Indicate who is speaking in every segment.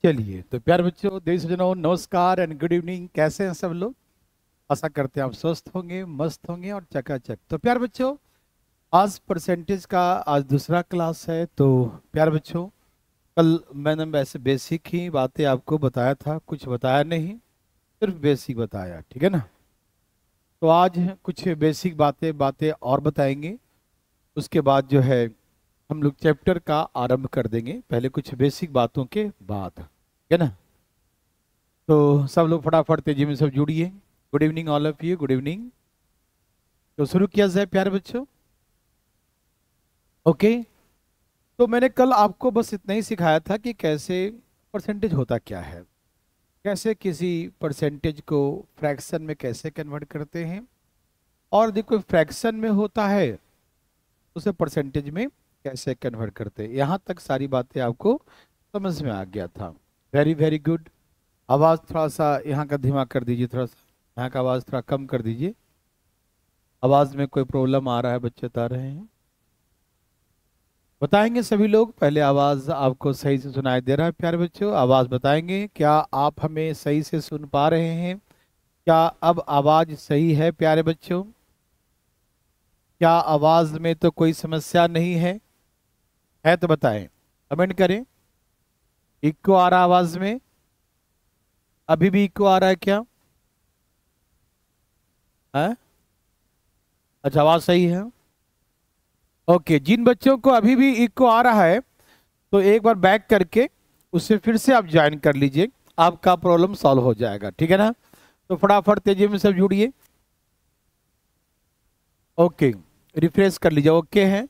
Speaker 1: चलिए तो प्यारे बच्चों, देश सज्जनों, नमस्कार एंड गुड इवनिंग। कैसे हैं सब लोग? आशा करते हैं आप स्वस्थ होंगे, मस्त होंगे और चकाचक। तो प्यारे बच्चों, आज परसेंटेज का आज दूसरा क्लास है। तो प्यारे बच्चों, कल मैंने वैसे बेसिक ही बातें आपको बताया था, कुछ बताया नहीं, सिर्फ बेसिक बताया, ठीक है ना। तो आज कुछ बेसिक बातें बातें और बताएंगे। उसके बाद जो है हम लोग चैप्टर का आरंभ कर देंगे, पहले कुछ बेसिक बातों के बाद, ठीक है ना। तो सब लोग फटाफट तेजी में सब जुड़िए। Good evening all of you, good evening. तो शुरू किया जाए प्यारे बच्चों। ओके। तो मैंने कल आपको बस इतना ही सिखाया था कि कैसे परसेंटेज होता क्या है, कैसे किसी परसेंटेज को फ्रैक्शन में कैसे कन्वर्ट करते हैं, और देखो फ्रैक्शन में होता है उसे परसेंटेज में कैसे कन्वर्ट करते हैं। यहाँ तक सारी बातें आपको समझ में आ गया था। Very very good. आवाज़ थोड़ा सा यहाँ का धीमा कर दीजिए, थोड़ा सा यहाँ का आवाज़ थोड़ा कम कर दीजिए। आवाज में कोई प्रॉब्लम आ रहा है, बच्चे बता रहे हैं। बताएंगे सभी लोग, पहले आवाज आपको सही से सुनाई दे रहा है प्यारे बच्चों? आवाज बताएंगे, क्या आप हमें सही से सुन पा रहे हैं? क्या अब आवाज सही है प्यारे बच्चों? क्या आवाज में तो कोई समस्या नहीं है तो बताएं, कमेंट करें। इको आ रहा आवाज में? अभी भी इको आ रहा है क्या? है? अच्छा, आवाज सही है। ओके, जिन बच्चों को अभी भी इको आ रहा है तो एक बार बैक करके उससे फिर से आप ज्वाइन कर लीजिए, आपका प्रॉब्लम सॉल्व हो जाएगा, ठीक है ना। तो फटाफट तेजी में सब जुड़िए। ओके, रिफ्रेश कर लीजिए। ओके है,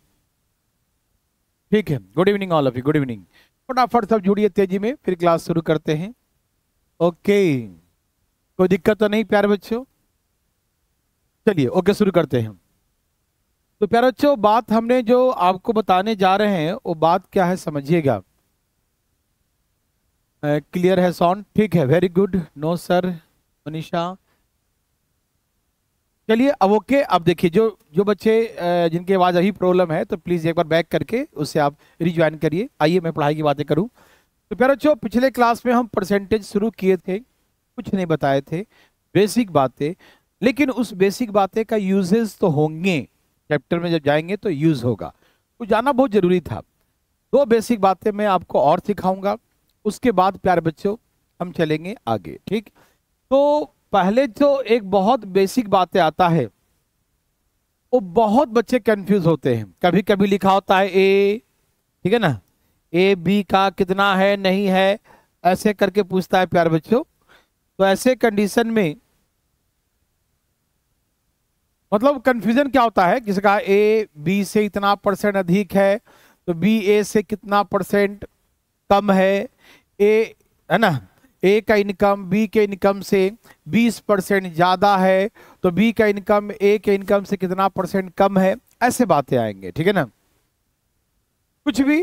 Speaker 1: ठीक है। Good evening all of you, good evening. फटाफट सब जुड़िए तेजी में, फिर क्लास शुरू करते हैं। ओके, कोई दिक्कत तो नहीं प्यारे बच्चों? चलिए ओके, शुरू करते हैं। तो प्यारे बच्चों, बात हमने जो आपको बताने जा रहे हैं वो बात क्या है समझिएगा। क्लियर है साउंड? ठीक है, very good. No sir, Manisha. चलिए अब ओके। अब देखिए, जो जो बच्चे जिनके आवाज़ अभी प्रॉब्लम है तो प्लीज़ एक बार बैक करके उससे आप रिज्वाइन करिए। आइए मैं पढ़ाई की बातें करूं। तो प्यारे बच्चों, पिछले क्लास में हम परसेंटेज शुरू किए थे, कुछ नहीं बताए थे, बेसिक बातें। लेकिन उस बेसिक बातें का यूजेस तो होंगे, चैप्टर में जब जाएंगे तो यूज होगा, तो जानना बहुत जरूरी था। दो बेसिक बातें मैं आपको और सिखाऊंगा, उसके बाद प्यारे बच्चों हम चलेंगे आगे, ठीक। तो पहले जो एक बहुत बेसिक बातें आता है, वो बहुत बच्चे कंफ्यूज होते हैं। कभी कभी लिखा होता है ए, ठीक है ना, ए बी का कितना है नहीं है, ऐसे करके पूछता है प्यारे बच्चों। तो ऐसे कंडीशन में मतलब कंफ्यूजन क्या होता है, किसी का ए बी से इतना परसेंट अधिक है तो बी ए से कितना परसेंट कम है। ए, है ना, ए का इनकम बी के इनकम से 20% ज्यादा है तो बी का इनकम ए के इनकम से कितना परसेंट कम है। ऐसे बातें आएंगे, ठीक है ना। कुछ भी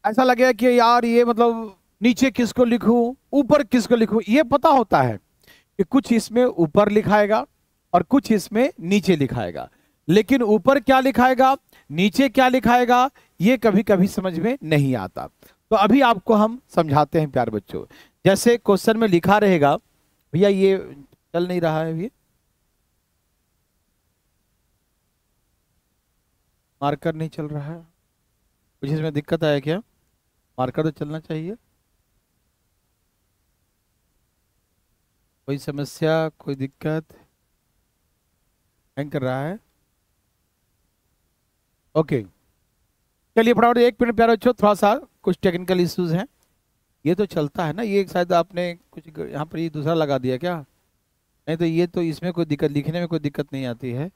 Speaker 1: ऐसा लगेगा कि यार ये मतलब नीचे किसको लिखूं ऊपर किसको लिखूं, ये पता होता है कि कुछ इसमें ऊपर लिखाएगा और कुछ इसमें नीचे लिखाएगा, लेकिन ऊपर क्या लिखाएगा नीचे क्या लिखाएगा ये कभी कभी समझ में नहीं आता। तो अभी आपको हम समझाते हैं प्यारे बच्चों। जैसे क्वेश्चन में लिखा रहेगा, भैया ये चल नहीं रहा है, ये मार्कर नहीं चल रहा है, कुछ इसमें दिक्कत आया क्या? मार्कर तो चलना चाहिए। कोई समस्या, कोई दिक्कत? हैंग कर रहा है? ओके, चलिए फटाफट 1 मिनट प्यारे बच्चों, थोड़ा सा कुछ टेक्निकल इश्यूज हैं। ये तो चलता है ना, ये शायद आपने कुछ यहाँ पर ये दूसरा लगा दिया क्या? नहीं तो ये तो इसमें कोई दिक्कत, लिखने में कोई दिक्कत नहीं आती है,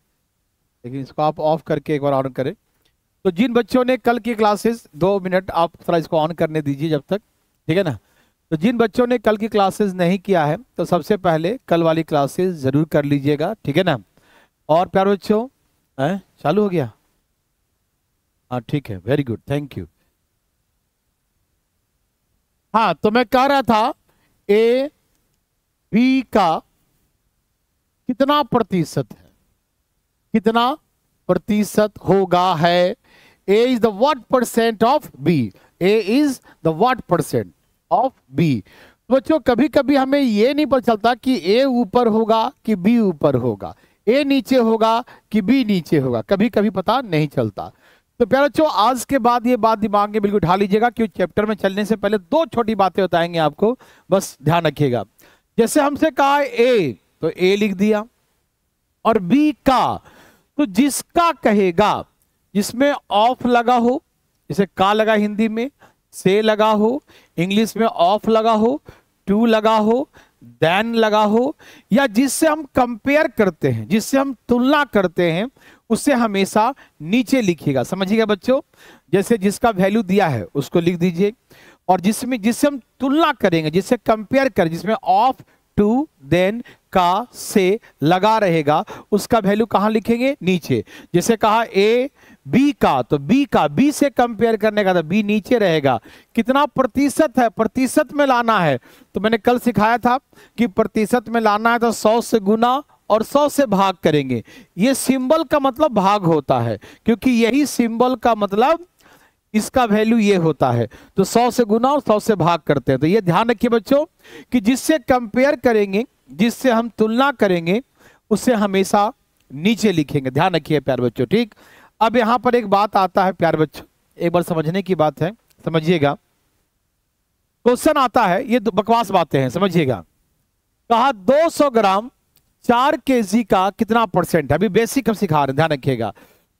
Speaker 1: लेकिन इसको आप ऑफ करके एक बार ऑन करें। तो जिन बच्चों ने कल की क्लासेस, 2 मिनट आप थोड़ा इसको ऑन करने दीजिए जब तक, ठीक है ना। तो जिन बच्चों ने कल की क्लासेस नहीं किया है तो सबसे पहले कल वाली क्लासेस जरूर कर लीजिएगा, ठीक है ना। और प्यारे बच्चों, चालू हो गया? हाँ ठीक है, वेरी गुड, थैंक यू। हाँ, तो मैं कह रहा था ए बी का कितना प्रतिशत है, कितना प्रतिशत होगा है। A is the what percent of B, A is the what percent of B. तो बच्चों कभी कभी हमें ये नहीं पता चलता कि ए ऊपर होगा कि बी ऊपर होगा, ए नीचे होगा कि बी नीचे होगा, कभी कभी पता नहीं चलता। तो प्यारे बच्चों आज के बाद ये बात दिमाग में बिल्कुल उठा लीजिएगा, क्योंकि चैप्टर में चलने से पहले दो छोटी बातें बताएंगे आपको, बस ध्यान रखिएगा। जैसे हमसे कहा है ए, तो ए लिख दिया, और बी का, तो जिसका कहेगा जिसमें ऑफ लगा हो, जैसे का लगा हिंदी में, से लगा हो, इंग्लिश में ऑफ लगा हो, टू लगा हो, देन लगा हो, या जिससे हम कंपेयर करते हैं, जिससे हम तुलना करते हैं, उसे हमेशा नीचे लिखिएगा। समझिएगा बच्चों, जैसे जिसका वैल्यू दिया है उसको लिख दीजिए, और जिससे हम तुलना करेंगे, जिससे कंपेयर करें, जिसमें ऑफ, टू, देन, का, से लगा रहेगा, उसका वैल्यू कहां लिखेंगे? नीचे। जैसे कहा ए बी का, तो बी का, बी से कंपेयर करने का, तो बी नीचे रहेगा। कितना प्रतिशत है? प्रतिशत में लाना है। तो मैंने कल सिखाया था कि प्रतिशत में लाना है तो 100 से गुना और 100 से भाग करेंगे। ये सिंबल का मतलब भाग होता है, क्योंकि यही सिंबल का मतलब इसका वैल्यू ये होता है। तो 100 से गुना और 100 से भाग करते हैं। तो ये ध्यान रखिए बच्चों कि जिससे कंपेयर करेंगे, जिससे हम तुलना करेंगे, उसे हमेशा नीचे लिखेंगे। ध्यान रखिए प्यारे बच्चों, ठीक। अब यहां पर एक बात आता है प्यारे बच्चों, एक बार समझने की बात है, समझिएगा। क्वेश्चन आता है, ये बकवास बातें हैं, समझिएगा। कहा 200 ग्राम 4 केजी का कितना परसेंट है? अभी बेसिक हम सिखा रहे हैं, ध्यान रखिएगा।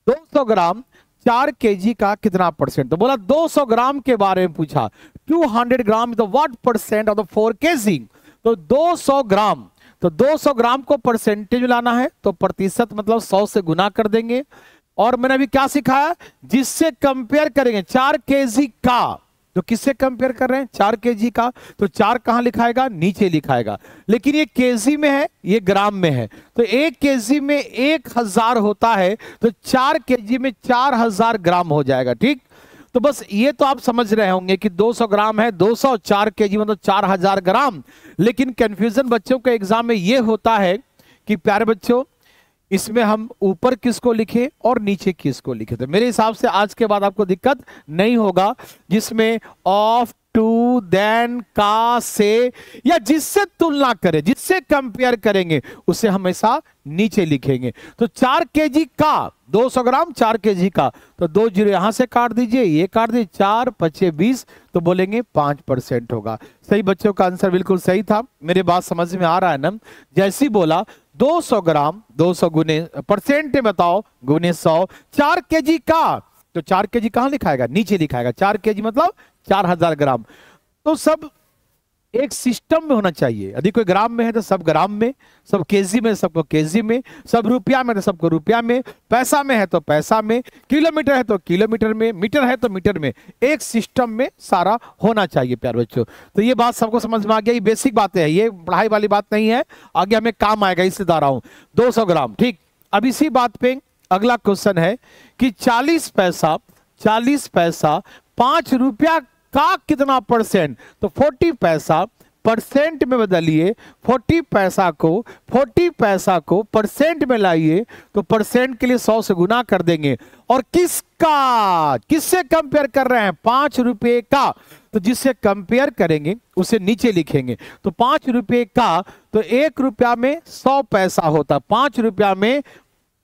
Speaker 1: 200 ग्राम 4 केजी का कितना परसेंट? तो बोला 200 ग्राम के बारे में पूछा, 200 ग्राम तो what percent of the 4 KG? तो 200 ग्राम, तो 200 ग्राम को परसेंटेज में लाना है, तो प्रतिशत मतलब 100 से गुना कर देंगे। और मैंने अभी क्या सिखाया? जिससे कंपेयर करेंगे 4 केजी का, तो किससे कंपेयर कर रहे हैं? 4 केजी का, तो 4 कहां लिखाएगा? नीचे लिखाएगा। लेकिन ये केजी में है, ये ग्राम में है, तो 1 केजी में 1000 होता है, तो 4 केजी में 4000 ग्राम हो जाएगा, ठीक। तो बस ये तो आप समझ रहे होंगे कि 200 ग्राम है, 200, 4 केजी मतलब 4000 ग्राम। लेकिन कंफ्यूजन बच्चों के एग्जाम में ये होता है कि प्यारे बच्चों इसमें हम ऊपर किसको लिखे और नीचे किसको लिखे। तो मेरे हिसाब से आज के बाद आपको दिक्कत नहीं होगा, जिसमें ऑफ, टू, देन, का, से, या जिससे तुलना करें, जिससे कंपेयर करेंगे, उसे हमेशा नीचे लिखेंगे। तो 4 केजी का, 200 ग्राम 4 केजी का, तो 2 जीरो यहां से काट दीजिए, ये काट दीजिए, 4 पचे 20, तो बोलेंगे 5% होगा। सही बच्चों का आंसर बिल्कुल सही था। मेरे बात समझ में आ रहा है ना? जैसी बोला 200 ग्राम, 200 गुने परसेंट में बताओ, गुने 100, 4 केजी का, तो 4 केजी कहां लिखाएगा? नीचे लिखाएगा। 4 केजी मतलब 4000 ग्राम। तो सब एक सिस्टम में होना चाहिए। यदि कोई ग्राम में है तो सब ग्राम में, सब केजी में सबको केजी में, सब रुपया में तो सबको रुपया में, पैसा में है तो पैसा में, किलोमीटर है तो किलोमीटर में, मीटर है तो मीटर में, एक सिस्टम में सारा होना चाहिए प्यारे बच्चों। तो ये बात सबको समझ में आ गया। ये बेसिक बातें हैं, ये पढ़ाई वाली बात नहीं है, आगे हमें काम आएगा, इससे बता रहा हूं। 200 ग्राम, ठीक। अब इसी बात पे अगला क्वेश्चन है कि 40 पैसा 5 रुपया का कितना परसेंट? तो 40 पैसा परसेंट में बदलिए, 40 पैसा को परसेंट में लाइए, तो परसेंट के लिए 100 से गुना कर देंगे। और किससे कंपेयर कर रहे हैं? 5 रुपए का, तो जिससे कंपेयर करेंगे उसे नीचे लिखेंगे। तो 5 रुपए का, तो 1 रुपया में 100 पैसा होता है, 5 रुपया में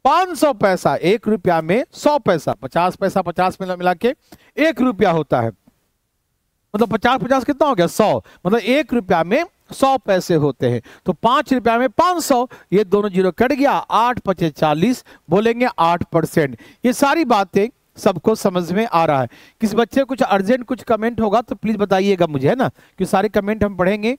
Speaker 1: 500 पैसा, 1 रुपया में 100 पैसा, 50 पैसा 50 में मिला के 1 रुपया होता है। मतलब 50 कितना हो गया? 100, मतलब 1 रुपया में 100 पैसे होते हैं। तो 5 रुपया में 500, ये दोनों जीरो कट गया, 8 पचे 40, बोलेंगे 8%। ये सारी बातें सबको समझ में आ रहा है। किसी बच्चे कुछ अर्जेंट कुछ कमेंट होगा तो प्लीज बताइएगा मुझे, है ना, कि सारे कमेंट हम पढ़ेंगे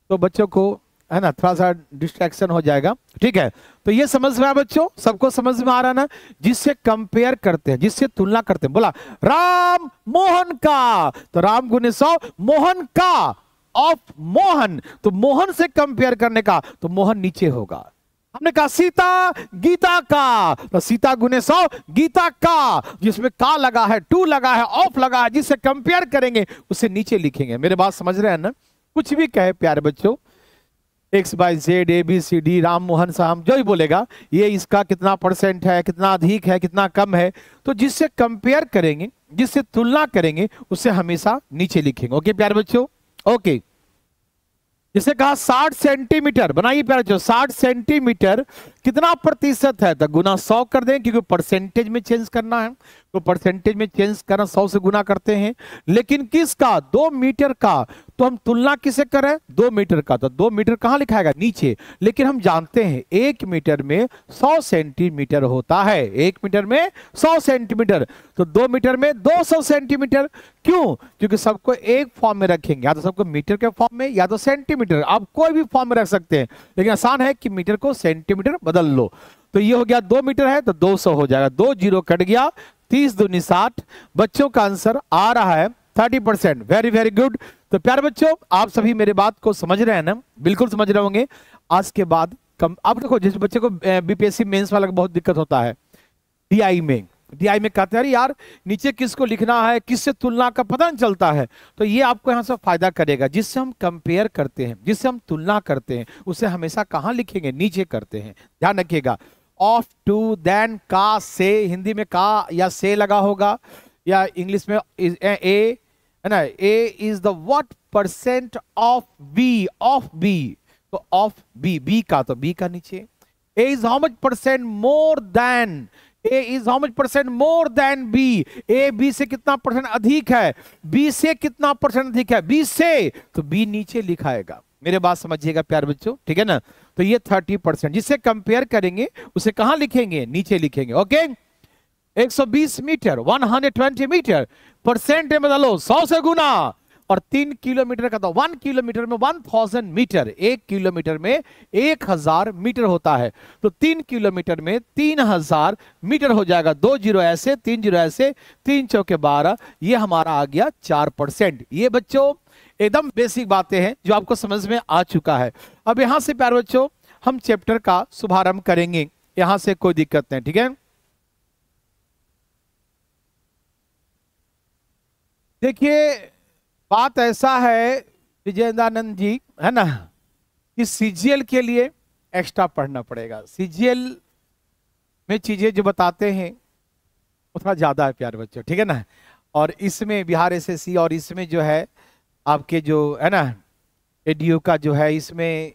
Speaker 1: तो बच्चों को, है ना, थोड़ा सा डिस्ट्रैक्शन हो जाएगा, ठीक है। तो ये समझ में आया बच्चों, सबको समझ में आ रहा ना? जिससे कंपेयर करते हैं, जिससे तुलना करते हैं। बोला राम मोहन का, तो राम गुने 100, मोहन का, ऑफ मोहन, तो मोहन से कंपेयर करने का, तो मोहन नीचे होगा। हमने कहा सीता गीता का, तो सीता गुने 100, गीता का, जिसमें का लगा है, टू लगा है, ऑफ लगा है, जिससे कंपेयर करेंगे उसे नीचे लिखेंगे। मेरे बात समझ रहे हैं ना? कुछ भी कहे प्यारे बच्चों, X Y Z A B C D, Ram Mohan साहब जो ही बोलेगा, ये इसका कितना परसेंट है, कितना अधिक है, कितना कम है, तो जिससे कंपेयर करेंगे, जिससे तुलना करेंगे, उसे हमेशा नीचे लिखेंगे। ओके प्यारे बच्चों, ओके, जिसे कहा 60 सेंटीमीटर, बनाइए प्यारे बच्चों, 60 सेंटीमीटर कितना प्रतिशत है, तो गुना 100 कर दें, क्योंकि परसेंटेज में चेंज करना है, तो परसेंटेज में चेंज करना 100 से गुना करते हैं। लेकिन किसका, 2 मीटर का, तो हम तुलना किसे करें, 2 मीटर का, तो 2 मीटर कहां लिखाएगा, नीचे। लेकिन हम जानते हैं 1 मीटर में 100 सेंटीमीटर होता है, 1 मीटर में 100 सेंटीमीटर, तो 2 मीटर में 200 सेंटीमीटर। क्यों, क्योंकि सबको एक फॉर्म में रखेंगे, या तो सबको मीटर के फॉर्म में या तो सेंटीमीटर, आप कोई भी फॉर्म में रख सकते हैं, लेकिन आसान है कि मीटर को सेंटीमीटर बदल लो। तो ये हो गया 2 मीटर है तो 200 हो जाएगा, 2 जीरो कट गया, 30 दूनी 60। बच्चों का आंसर आ रहा है 30%। Very very good. तो प्यारे बच्चों, आप सभी मेरे बात को समझ रहे हैं ना, बिल्कुल समझ रहे होंगे। आज के बाद कम, आप देखो जिस बच्चे को बीपीएससी मेंस वाला बहुत दिक्कत होता है, डीआई में कहते हैं यार नीचे किसको लिखना है, किससे तुलना का पता नहीं चलता है, तो ये आपको यहाँ से फायदा करेगा। जिससे हम कंपेयर करते हैं, जिससे हम तुलना करते हैं, उसे हमेशा कहाँ लिखेंगे, नीचे करते हैं, ध्यान रखिएगा। ऑफ, टू, देन, का, से, हिंदी में का या से लगा होगा, या इंग्लिश में ए है ना, A is the what percent of B, of B, तो ऑफ बी, बी का तो बी का नीचे। A is how much percent more than, A is how much percent more than B, A B से कितना percent अधिक है, B से कितना परसेंट अधिक है, बी से, तो बी नीचे लिखाएगा। मेरे बात समझिएगा प्यारे बच्चों, ठीक है ना। तो ये 30%, जिससे कंपेयर करेंगे उसे कहां लिखेंगे, नीचे लिखेंगे। ओके, 120 मीटर, 120 मीटर, परसेंट में बदलो 100 से गुना, और 3 किलोमीटर का, तो 1 किलोमीटर में 1000 मीटर, 1 किलोमीटर में 1000 मीटर होता है, तो 3 किलोमीटर में 3000 मीटर हो जाएगा। 2 जीरो ऐसे, 3 जीरो ऐसे, 3 चौके 12, ये हमारा आ गया 4%। ये बच्चों एकदम बेसिक बातें हैं जो आपको समझ में आ चुका है। अब यहां से प्यारे बच्चों हम चैप्टर का शुभारंभ करेंगे, यहां से कोई दिक्कत नहीं, ठीक है। देखिए बात ऐसा है विजयेंद्रानंद जी, है ना, कि सीजीएल के लिए एक्स्ट्रा पढ़ना पड़ेगा। सीजीएल में चीजें जो बताते हैं वो थोड़ा ज्यादा है प्यारे बच्चों, ठीक है ना। और इसमें बिहार एसएससी और इसमें जो है आपके जो है ना एडीयू का जो है, इसमें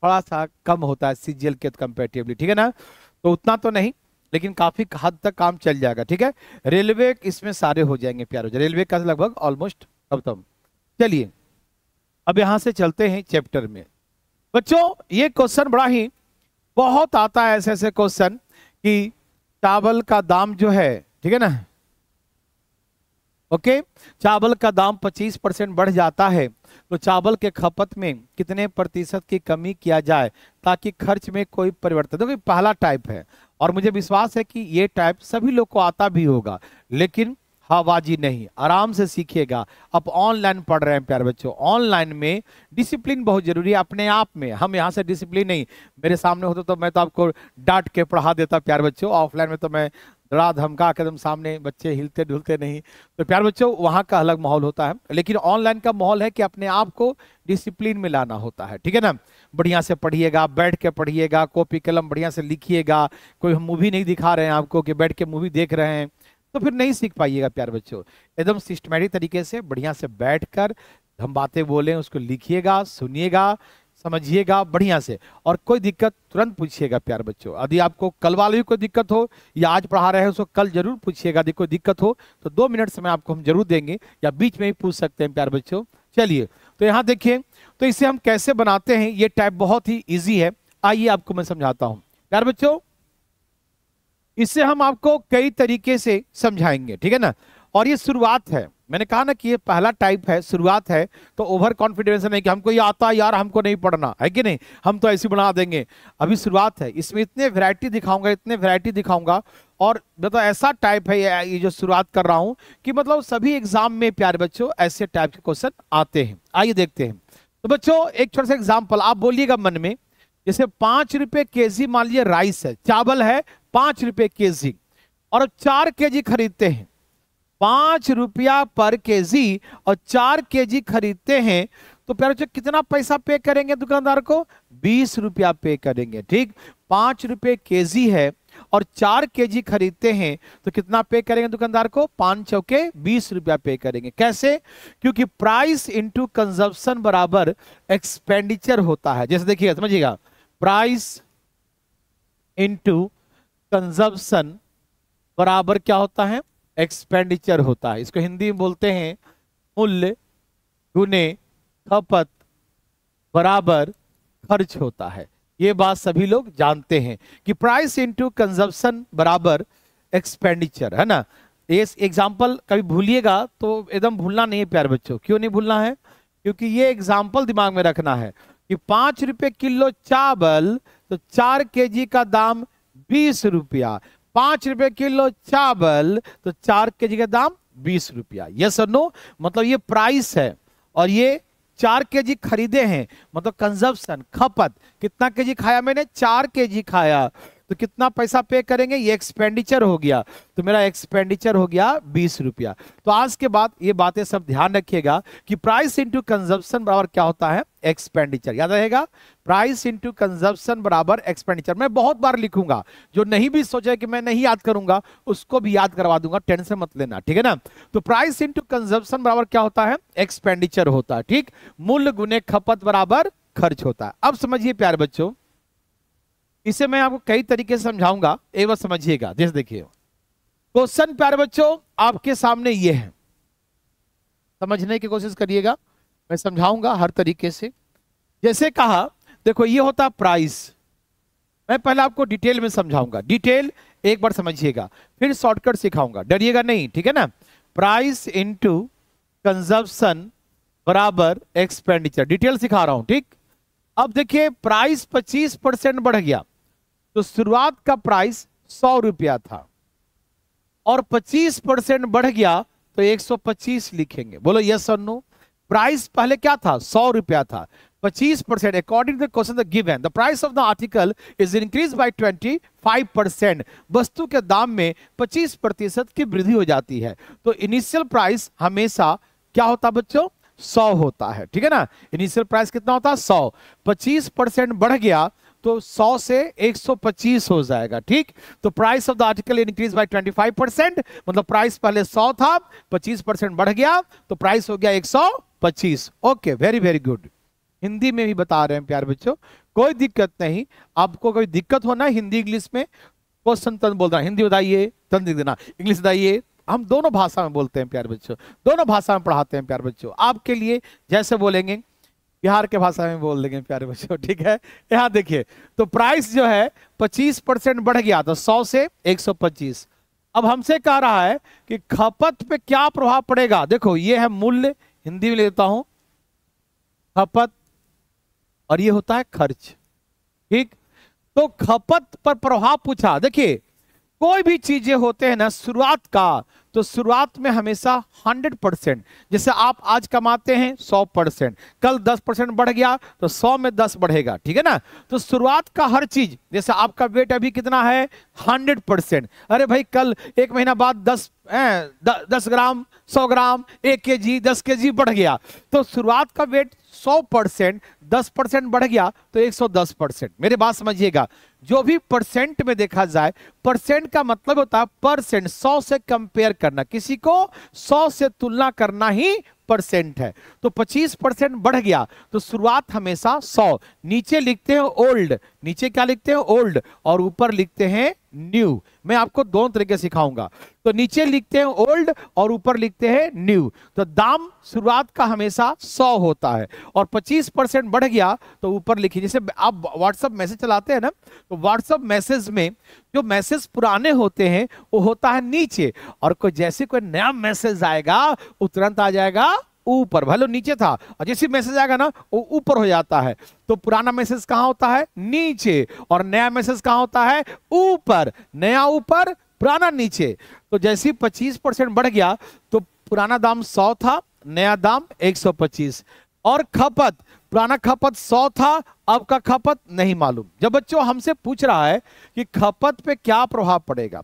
Speaker 1: थोड़ा सा कम होता है सीजीएल के कंपैरेटिवली, ठीक है ना। तो उतना तो नहीं, लेकिन काफी हद तक काम चल जाएगा, ठीक है। रेलवे इसमें सारे हो जाएंगे प्यारे, रेलवे का लगभग ऑलमोस्ट खत्म। चलिए अब यहां से चलते हैं चैप्टर में। बच्चों ये क्वेश्चन बड़ा ही बहुत आता है, ऐसे ऐसे क्वेश्चन कि चावल का दाम जो है, ठीक है ना, ओके, चावल का दाम 25% बढ़ जाता है, तो चावल के खपत में कितने प्रतिशत की कमी किया जाए ताकि खर्च में कोई परिवर्तन। देखो पहला टाइप है, और मुझे विश्वास है कि ये टाइप सभी लोग को आता भी होगा, लेकिन हवाबाजी नहीं, आराम से सीखिएगा। अब ऑनलाइन पढ़ रहे हैं प्यारे बच्चों, ऑनलाइन में डिसिप्लिन बहुत जरूरी है अपने आप में। हम यहाँ से डिसिप्लिन नहीं, मेरे सामने होते तो मैं तो आपको डांट के पढ़ा देता प्यारे बच्चों, ऑफलाइन में तो मैं डरा धमका के एकदम सामने, बच्चे हिलते डुलते नहीं। तो प्यारे बच्चों वहाँ का अलग माहौल होता है, लेकिन ऑनलाइन का माहौल है कि अपने आप को डिसिप्लिन में लाना होता है, ठीक है ना। बढ़िया से पढ़िएगा, बैठ के पढ़िएगा, कॉपी कलम बढ़िया से लिखिएगा। कोई हम मूवी नहीं दिखा रहे हैं आपको कि बैठ के मूवी देख रहे हैं, तो फिर नहीं सीख पाइएगा प्यारे बच्चों। एकदम सिस्टमैटिक तरीके से बढ़िया से बैठकर हम बातें बोलें, उसको लिखिएगा, सुनिएगा, समझिएगा बढ़िया से, और कोई दिक्कत तुरंत पूछिएगा प्यारे बच्चों। यदि आपको कल वाले भी कोई दिक्कत हो या आज पढ़ा रहे हैं उसको कल जरूर पूछिएगा। यदि कोई दिक्कत हो तो 2 मिनट समय आपको हम जरूर देंगे, या बीच में ही पूछ सकते हैं प्यारे बच्चों। चलिए तो यहाँ देखिए, तो इसे हम कैसे बनाते हैं, ये टाइप बहुत ही ईजी है। आइए आपको मैं समझाता हूँ प्यारे बच्चों। इससे हम आपको कई तरीके से समझाएंगे, ठीक है ना। और ये शुरुआत है, मैंने कहा ना कि ये पहला टाइप है, शुरुआत है, तो ओवर कॉन्फिडेंस नहीं कि हमको ये आता है यार, हमको नहीं पढ़ना है कि नहीं, हम तो ऐसे बना देंगे। अभी शुरुआत है, इसमें इतने वैरायटी दिखाऊंगा, इतने वैरायटी दिखाऊंगा, और मतलब ऐसा टाइप है ये जो शुरुआत कर रहा हूं कि मतलब सभी एग्जाम में प्यारे बच्चों ऐसे टाइप के क्वेश्चन आते हैं। आइए देखते हैं। तो बच्चों एक छोटा सा एग्जाम्पल आप बोलिएगा मन में, जैसे 5 रुपए केजी मान लीजिए राइस है, चावल है 5 रुपए केजी, और 4 केजी खरीदते हैं, 5 रुपया पर केजी और 4 केजी खरीदते हैं, तो प्यारे बच्चों कितना पैसा पे करेंगे दुकानदार को, 20 रुपया पे करेंगे, ठीक। 5 रुपए केजी है और 4 केजी खरीदते हैं तो कितना पे करेंगे दुकानदार को? 5 चौके 20 रुपया पे करेंगे। कैसे? क्योंकि प्राइस इंटू कंजप्शन बराबर एक्सपेंडिचर होता है। जैसे देखिएगा, समझिएगा, प्राइस इंटू कंजप्शन बराबर क्या होता है? एक्सपेंडिचर होता है। इसको हिंदी में बोलते हैं मूल्य गुने खपत बराबर खर्च होता है। ये बात सभी लोग जानते हैं कि प्राइस इंटू कंजप्शन बराबर एक्सपेंडिचर, है ना। ये एग्जाम्पल कभी भूलिएगा तो एकदम भूलना नहीं है प्यारे बच्चों। क्यों नहीं भूलना है? क्योंकि ये एग्जाम्पल दिमाग में रखना है कि 5 रुपए किलो चावल तो 4 केजी का दाम 20 रुपया। 5 रुपए किलो चावल तो 4 केजी का दाम 20 रुपया। यस और नो? मतलब ये प्राइस है और ये 4 केजी खरीदे हैं, मतलब कंजप्शन, खपत। कितना केजी खाया मैंने? 4 केजी खाया, तो कितना पैसा पे करेंगे? ये एक्सपेंडिचर हो गया, तो मेरा एक्सपेंडिचर हो गया 20 रुपया। तो आज के बाद ये बातें सब ध्यान रखिएगा कि प्राइस इंटू कंजप्शन बराबर क्या होता है? एक्सपेंडिचर। याद रहेगा, प्राइस इंटू कंजप्शन बराबर एक्सपेंडिचर। मैं बहुत बार लिखूंगा, जो नहीं भी सोचे कि मैं नहीं याद करूंगा उसको भी याद करवा दूंगा, टेंशन मत लेना, ठीक है ना। तो प्राइस इंटू कंजप्शन बराबर क्या होता है? एक्सपेंडिचर होता है। ठीक, मूल्य गुने खपत बराबर खर्च होता है। अब समझिए प्यारे बच्चों, इसे मैं आपको कई तरीके से समझाऊंगा, एक बार समझिएगा। जैसे देखिए, क्वेश्चन प्यारे बच्चों आपके सामने ये है, समझने की कोशिश करिएगा, मैं समझाऊंगा हर तरीके से। जैसे कहा, देखो ये होता है प्राइस। मैं पहले आपको डिटेल में समझाऊंगा, डिटेल एक बार समझिएगा, फिर शॉर्टकट सिखाऊंगा, डरिएगा नहीं, ठीक है ना। प्राइस इंटू कंजप्शन बराबर एक्सपेंडिचर, डिटेल सिखा रहा हूं, ठीक। अब देखिए, प्राइस 25% बढ़ गया, तो शुरुआत का प्राइस 100 रुपया था और 25% बढ़ गया तो 125 लिखेंगे। बोलो यस और नो? प्राइस पहले क्या था? 100 रुपया था। 25% according to the question the given the price of the article is increase by 25%। वस्तु के दाम में 25% की वृद्धि हो जाती है। तो इनिशियल प्राइस हमेशा क्या होता है बच्चों? 100 होता है, ठीक है ना। इनिशियल प्राइस कितना होता है? 100। 25% बढ़ गया तो 100 से 125 हो जाएगा, ठीक। तो price of the article increase by 25%, मतलब प्राइस पहले 100 था, 25% बढ़ गया तो प्राइस हो गया 125। Okay, very very good. Hindi में भी बता रहे हैं प्यारे बच्चों, कोई दिक्कत नहीं। आपको कोई दिक्कत होना हिंदी इंग्लिश में, क्वेश्चन तुरंत बोल रहा, हिंदी बताइए तुरंत लिख देना, इंग्लिश बताइए। हम दोनों भाषा में बोलते हैं प्यारे बच्चों, दोनों भाषा में पढ़ाते हैं प्यारे बच्चों। आपके लिए जैसे बोलेंगे बिहार के भाषा में बोल देंगे प्यारे बच्चों, ठीक है। यहां देखिए, तो प्राइस जो है 25% बढ़ गया था, 100 से 125। अब हमसे कह रहा है कि खपत पे क्या प्रभाव पड़ेगा। देखो ये है मूल्य, हिंदी में लेता हूं खपत, और ये होता है खर्च, ठीक। तो खपत पर प्रभाव पूछा। देखिए कोई भी चीजें होते हैं ना, शुरुआत का, तो शुरुआत में हमेशा 100%, जैसे आप आज कमाते हैं 100%, कल 10% बढ़ गया तो 100 में 10 बढ़ेगा, ठीक है ना। तो शुरुआत का हर चीज, जैसे आपका वेट अभी कितना है? 100%। अरे भाई कल एक महीना बाद 10 ग्राम, 100 ग्राम, 1 केजी, 10 केजी बढ़ गया, तो शुरुआत का वेट 100%, 10% बढ़ गया तो 110%। मेरे बात समझिएगा, जो भी परसेंट में देखा जाए, परसेंट का मतलब होता है परसेंट, 100 से कंपेयर करना, किसी को 100 से तुलना करना ही परसेंट है। तो 25% बढ़ गया तो शुरुआत हमेशा 100, नीचे लिखते हैं ओल्ड, नीचे क्या लिखते हैं? ओल्ड, और ऊपर लिखते हैं न्यू। मैं आपको दोनों तरीके सिखाऊंगा। तो नीचे लिखते हैं ओल्ड और ऊपर लिखते हैं न्यू। तो दाम शुरुआत का हमेशा 100 होता है और 25% बढ़ गया तो ऊपर लिखिए। जैसे आप व्हाट्सएप मैसेज चलाते हैं ना, तो व्हाट्सएप मैसेज में जो मैसेज पुराने होते हैं वो होता है नीचे, और कोई जैसे कोई नया मैसेज आएगा वो तुरंत आ जाएगा ऊपर, भले नीचे था, और जैसे मैसेज आएगा ना वो ऊपर हो जाता है। तो पुराना मैसेज कहां होता है? नीचे, और नया मैसेज कहां होता है? ऊपर। नया ऊपर, पुराना नीचे। तो जैसे ही 25% बढ़ गया तो पुराना दाम 100 था, नया दाम 125। और खपत, पुराना खपत 100 था, अब का खपत नहीं मालूम। जब बच्चों हमसे पूछ रहा है कि खपत पे क्या प्रभाव पड़ेगा,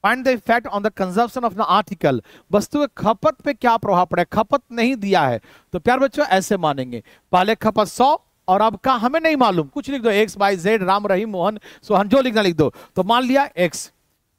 Speaker 1: find the effect on the consumption of the article, वस्तु के खपत पे क्या प्रभाव पड़ेगा, खपत नहीं दिया है, तो प्यार बच्चों ऐसे मानेंगे, पहले खपत 100, और अब का हमें नहीं मालूम, कुछ लिख दो, x Y Z, Ram Rahim Mohan Sohan, जो लिखना लिख दो। तो मान लिया एक्स।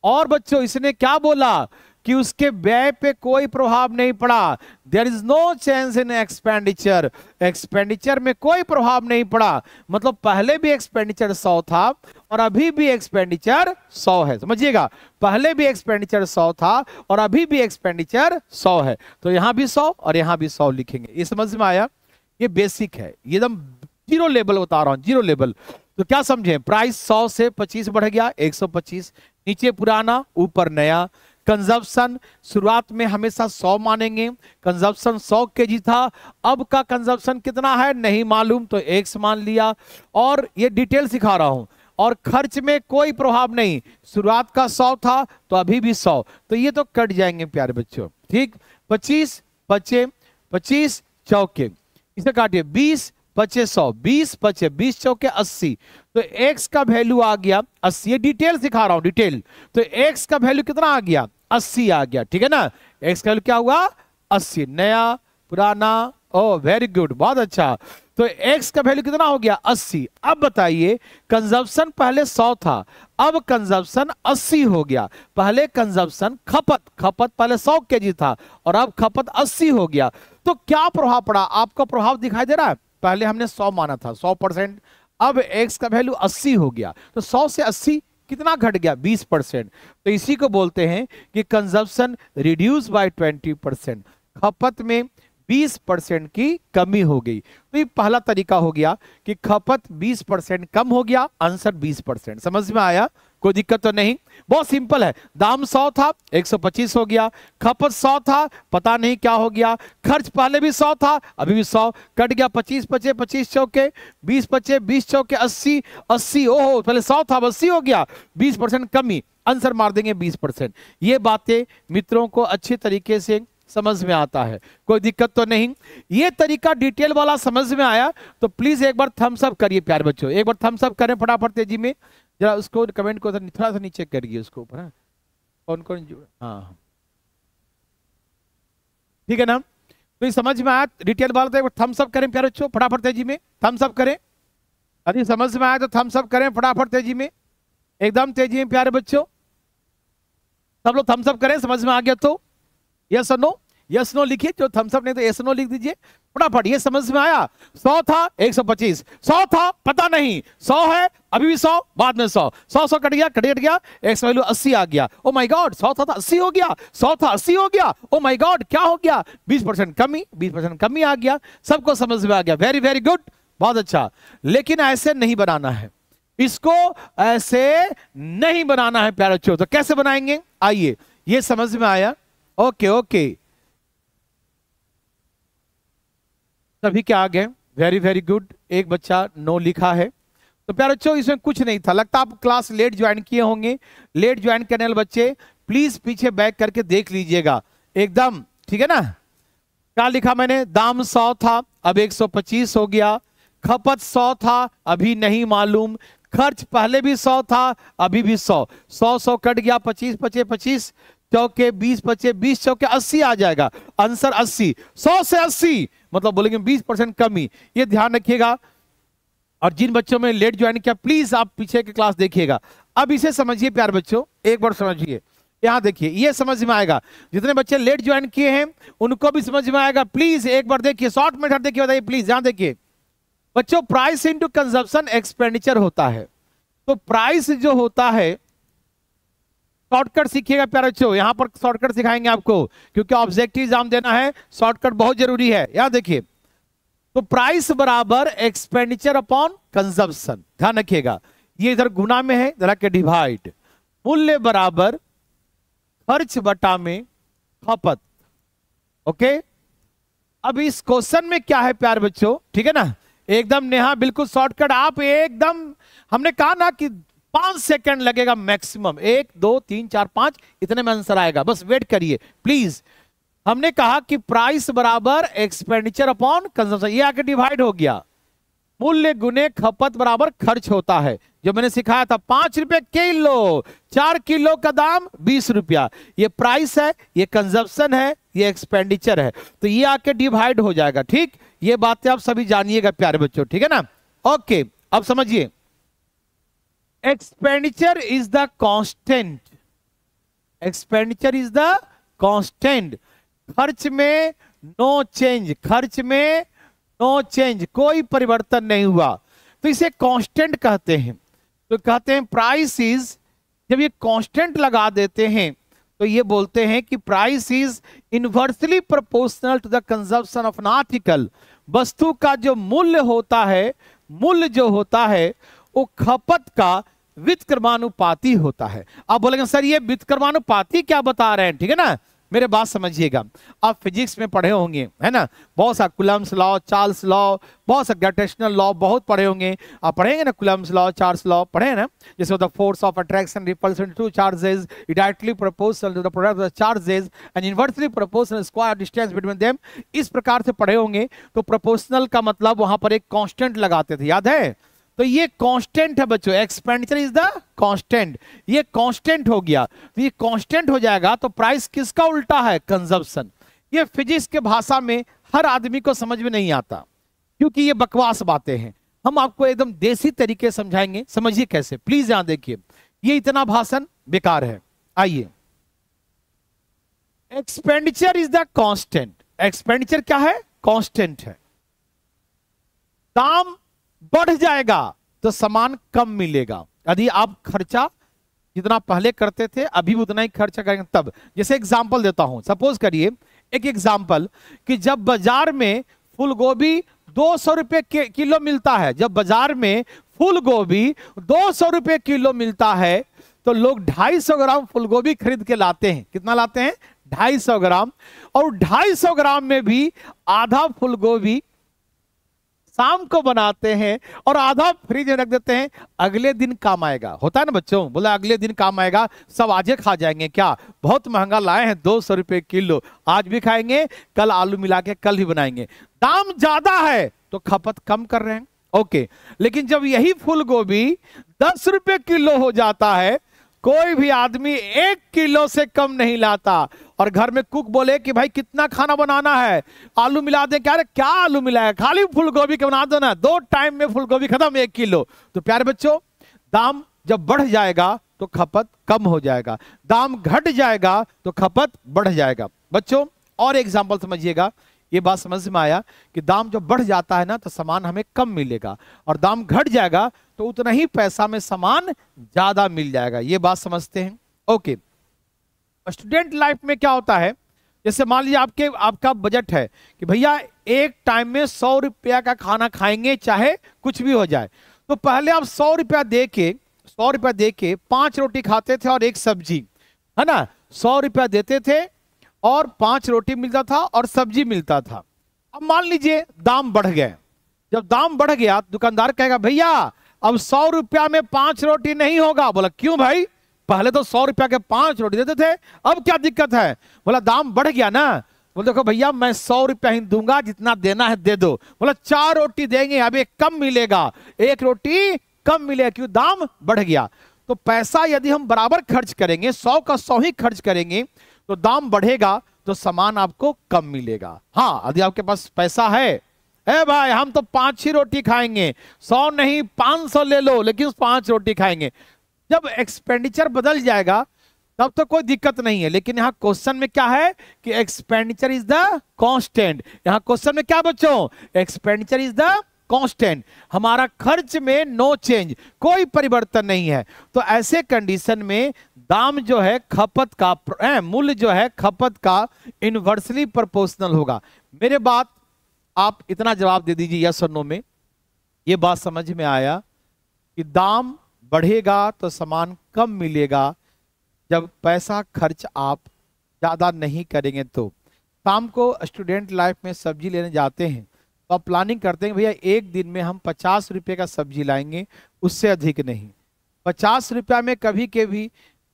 Speaker 1: और बच्चों इसने क्या बोला कि उसके व्यय पे कोई प्रभाव नहीं पड़ा, there is no change in expenditure, expenditure में कोई प्रभाव नहीं पड़ा। मतलब पहले भी एक्सपेंडिचर 100 था और अभी भी एक्सपेंडिचर 100 है, समझिएगा, पहले भी एक्सपेंडिचर 100 था और अभी भी एक्सपेंडिचर 100 है। तो यहां भी 100 और यहां भी 100 लिखेंगे। ये समझ में आया? ये बेसिक है, ये एकदम जीरो लेवल बता रहा हूं, जीरो लेवल। तो क्या समझे, प्राइस 100 से 25 बढ़ गया 125, नीचे पुराना ऊपर नया। कंजप्शन शुरुआत में हमेशा 100 मानेंगे, कंजप्शन 100 केजी था, अब का कंजप्शन कितना है नहीं मालूम, तो एक्स मान लिया। और ये डिटेल सिखा रहा हूं। और खर्च में कोई प्रभाव नहीं, शुरुआत का 100 था तो अभी भी 100, तो ये तो कट जाएंगे प्यारे बच्चों, ठीक। 25 बचे 25 चौके, इसे काटिए, 20 बचे 100, 20 बचे 20 चौके 80, तो x का वैल्यू आ गया 80। ये डिटेल सिखा रहा हूं, डिटेल। तो x का वैल्यू कितना आ गया 80 आ गया, ठीक है ना। x का वैल्यू क्या हुआ 80, नया पुराना, ओ वेरी गुड, बहुत अच्छा। तो x का वैल्यू कितना हो गया 80। अब बताइए कंजप्शन पहले 100 था, अब कंजप्शन 80 हो गया। पहले कंजप्शन खपत पहले 100 केजी था और अब खपत 80 हो गया। तो क्या प्रभाव पड़ा, आपको प्रभाव दिखाई दे रहा है? पहले हमने 100 माना था, 100%, अब x का वैल्यू 80 हो गया, तो 100 से 80 कितना घट गया 20%। तो इसी को बोलते हैं कि कंजप्शन रिड्यूस बाय 20%, खपत में 20% की कमी हो गई। तो ये पहला तरीका हो गया कि खपत 20% कम हो गया, आंसर 20%। समझ में आया? कोई दिक्कत तो नहीं, बहुत सिंपल है। दाम 100 था 125 हो गया, खपत 100 था पता नहीं क्या हो गया, खर्च पहले भी 100 था अभी भी 100, कट गया 25 बचे 25 चौके, 20 बचे 20 चौके 80, 80 ओहो पहले 100 था 80 हो गया, 20% कमी, आंसर मार देंगे 20%। ये बातें मित्रों को अच्छी तरीके से समझ में आता है, कोई दिक्कत तो नहीं। ये तरीका डिटेल वाला समझ में आया तो प्लीज एक बार थम्स अप करिए प्यारे बच्चों, एक बार थम्स अप करें फटाफट तेजी में, जरा उसको कमेंट को थोड़ा सा नीचे करिए उसको ऊपर। हाँ कौन कौन, हाँ ठीक है ना। तो ये समझ में आया डिटेल वाला, तो एक बार थम्स अप करें प्यारे बच्चों फटाफट तेजी में, थम्स अप करें। यदि समझ में आया तो थम्स अप करें फटाफट तेजी में, एकदम तेजी में प्यारे बच्चों, सब लोग थम्स अप करें समझ में आ गया तो। यस और नो, यस नो लिखिए, जो थम्स अप नहीं तो यस नो लिख दीजिए फटाफट। ये समझ में आया? 100 था 125, 100 था पता नहीं, 100 है अभी भी 100 बाद में 100, 100 कट गया, एक्स वैल्यू 80 आ गया। ओ माय गॉड 100 था 80 हो गया, 100 था 80 हो गया, ओ माय गॉड क्या हो गया 20% कमी, 20% कमी आ गया। सबको समझ में आ गया, वेरी वेरी गुड, बहुत अच्छा। लेकिन ऐसे नहीं बनाना है, इसको ऐसे नहीं बनाना है प्यारे बच्चों। तो कैसे बनाएंगे आइए, ये समझ में आया? ओके ओके, सभी क्या आ गए, वेरी वेरी गुड। एक बच्चा नो लिखा है। तो प्यारे बच्चों इसमें कुछ नहीं था, लगता आप क्लास लेट ज्वाइन किए होंगे। लेट ज्वाइन करने वाले बच्चे प्लीज पीछे बैक करके देख लीजिएगा एकदम, ठीक है ना। क्या लिखा मैंने, दाम 100 था अब 125 हो गया, खपत 100 था अभी नहीं मालूम, खर्च पहले भी 100 था अभी भी 100, 100 कट गया 25 बचे 25 चौके, 20 बचे 20 चौके 80 आ जाएगा, आंसर 80। 100 से 80 मतलब बोलेंगे 20% कमी, ये ध्यान रखिएगा। और जिन बच्चों में लेट ज्वाइन किया प्लीज आप पीछे की क्लास देखिएगा। अब इसे समझिए प्यारे बच्चों, एक बार समझिए, यहां देखिए ये समझ में आएगा। जितने बच्चे लेट ज्वाइन किए हैं उनको भी समझ में आएगा, प्लीज एक बार देखिए, शॉर्ट मेथड देखिए, बताइए प्लीज। यहां देखिए बच्चों, प्राइस इनटू कंजप्शन एक्सपेंडिचर होता है। तो प्राइस जो होता है, शॉर्टकट सीखिएगा प्यारे बच्चों, यहां पर शॉर्टकट सिखाएंगे आपको क्योंकि ऑब्जेक्टिव एग्जाम देना है, शॉर्टकट बहुत जरूरी है। यहां देखिए, तो प्राइस बराबर एक्सपेंडिचर अपॉन कंजप्शन, ध्यान रखिएगा, ये इधर गुना में है, इधर के डिवाइड, मूल्य बराबर खर्च बटा में खपत। ओके, अब इस क्वेश्चन में क्या है प्यारे बच्चों, ठीक है ना, एकदम नेहा बिल्कुल शॉर्टकट, आप एकदम, हमने कहा ना कि 5 सेकंड लगेगा मैक्सिमम, 1 2 3 4 5 इतने में आंसर आएगा, बस वेट करिए प्लीज। हमने कहा कि प्राइस बराबर एक्सपेंडिचर अपॉन कंजम्पशन, ये आके डिवाइड हो गया, मूल्य गुने खपत बराबर खर्च होता है, जो मैंने सिखाया था 5 रुपए किलो, 4 किलो का दाम 20 रुपया, ये प्राइस है, ये कंजप्शन है, ये एक्सपेंडिचर है, तो ये आके डिवाइड हो जाएगा, ठीक। ये बातें आप सभी जानिएगा प्यारे बच्चों, ठीक है ना। ओके, अब समझिए, expenditure is the constant, expenditure is the constant, खर्च में नो चेंज, खर्च में नो चेंज, कोई परिवर्तन नहीं हुआ, तो इसे कांस्टेंट कहते हैं। तो कहते हैं प्राइस इज, जब ये कांस्टेंट लगा देते हैं तो ये बोलते हैं कि price is inversely proportional to the consumption of an article, वस्तु का जो मूल्य होता है, मूल्य जो होता है वो खपत का व्युत्क्रमानुपाती होता है। आप बोलेंगे सर ये व्युत्क्रमानुपाती क्या बता रहे हैं, ठीक है ना, मेरे बात समझिएगा। आप फिजिक्स में पढ़े होंगे, है ना, बहुत सा कूलम्ब्स लॉ, चार्ल्स लॉ, बहुत सा ग्रेविटेशनल लॉ बहुत पढ़े होंगे। आप पढ़ेंगे ना कूलम्ब्स लॉ, चार्ल्स लॉ पढ़े हैं ना, जिसमें the force of attraction repulsion two charges directly proportional to the product of the charges and inversely proportional square distance between them, इस प्रकार से पढ़े होंगे। तो प्रोपोर्शनल का मतलब वहां पर एक कांस्टेंट लगाते थे, याद है। तो ये कांस्टेंट है बच्चों, एक्सपेंडिचर इज द कांस्टेंट, ये कांस्टेंट हो गया। तो ये कांस्टेंट हो जाएगा तो प्राइस किसका उल्टा है, कंजम्पशन। ये फिजिक्स के भाषा में हर आदमी को समझ में नहीं आता क्योंकि ये बकवास बातें हैं। हम आपको एकदम देसी तरीके समझाएंगे, समझिए कैसे, प्लीज यहां देखिए, ये इतना भाषण बेकार है। आइए, expenditure is the constant, expenditure क्या है, कांस्टेंट है। दाम बढ़ जाएगा तो सामान कम मिलेगा। यदि आप खर्चा जितना पहले करते थे अभी उतना ही खर्चा करेंगे तब। जैसे एग्जांपल देता हूं, सपोज करिए एक एग्जांपल कि जब बाजार में फूल गोभी 200 रुपए किलो मिलता है, जब बाजार में फूल गोभी 200 रुपए किलो मिलता है तो लोग 250 ग्राम फूल गोभी खरीद के लाते हैं। कितना लाते हैं, 250 ग्राम। और 250 ग्राम में भी आधा फूल गोभी शाम को बनाते हैं और आधा फ्रिज में रख देते हैं, अगले दिन काम आएगा। होता है ना बच्चों, बोला अगले दिन काम आएगा, सब आजे खा जाएंगे। क्या बहुत महंगा लाए हैं, 200 रुपए किलो, आज भी खाएंगे, कल आलू मिला के कल ही बनाएंगे। दाम ज्यादा है तो खपत कम कर रहे हैं, ओके। लेकिन जब यही फूल गोभी 10 रुपए किलो हो जाता है, कोई भी आदमी 1 किलो से कम नहीं लाता। और घर में कुक बोले कि भाई कितना खाना बनाना है, आलू मिला दे, क्या आलू मिलाया, खाली फूल गोभी के बना दो ना, 2 टाइम में फूल गोभी खत्म, 1 किलो। तो प्यारे बच्चों, दाम जब बढ़ जाएगा तो खपत कम हो जाएगा, दाम घट जाएगा तो खपत बढ़ जाएगा। बच्चों और एग्जाम्पल समझिएगा, ये बात समझ में आया कि दाम जब बढ़ जाता है ना तो सामान हमें कम मिलेगा, और दाम घट जाएगा तो उतना ही पैसा में सामान ज्यादा मिल जाएगा। ये बात समझते हैं, ओके। स्टूडेंट लाइफ में क्या होता है, जैसे मान लीजिए आपका बजट है कि भैया एक टाइम में 100 रुपया का खाना खाएंगे चाहे कुछ भी हो जाए, तो पहले आप 100 रुपया दे के 5 रोटी खाते थे और 1 सब्जी, है ना। 100 रुपया देते थे और 5 रोटी मिलता था और सब्जी मिलता था। अब मान लीजिए दाम बढ़ गए, जब दाम बढ़ गया दुकानदार कहेगा भैया अब 100 रुपया में 5 रोटी नहीं होगा। बोला क्यों भाई, पहले तो 100 रुपया के 5 रोटी देते थे, अब क्या दिक्कत है। बोला दाम बढ़ गया ना। बोले देखो भैया मैं 100 रुपया ही दूंगा, जितना देना है दे दो। बोला 4 रोटी देंगे, अब एक कम मिलेगा, 1 रोटी कम मिलेगा, क्यों, दाम बढ़ गया। तो पैसा यदि हम बराबर खर्च करेंगे, 100 का 100 ही खर्च करेंगे, तो दाम बढ़ेगा तो सामान आपको कम मिलेगा। हाँ, यदि आपके पास पैसा है, ए भाई हम तो 5 ही रोटी खाएंगे, 100 नहीं 500 ले लो, लेकिन 5 रोटी खाएंगे। जब एक्सपेंडिचर बदल जाएगा तब तो कोई दिक्कत नहीं है। लेकिन यहाँ क्वेश्चन में क्या है कि एक्सपेंडिचर इज द कांस्टेंट। यहाँ क्वेश्चन में क्या बच्चों, एक्सपेंडिचर इज द कांस्टेंट, हमारा खर्च में नो चेंज, कोई परिवर्तन नहीं है। तो ऐसे कंडीशन में दाम जो है खपत का, मूल्य जो है खपत का इनवर्सली प्रोपोर्शनल होगा। मेरे बात आप इतना जवाब दे दीजिए यस और नो में, ये बात समझ में आया कि दाम बढ़ेगा तो सामान कम मिलेगा जब पैसा खर्च आप ज्यादा नहीं करेंगे। तो शाम को स्टूडेंट लाइफ में सब्जी लेने जाते हैं तो आप प्लानिंग करते हैं भैया एक दिन में हम 50 रुपये का सब्जी लाएंगे, उससे अधिक नहीं। 50 रुपया में कभी कभी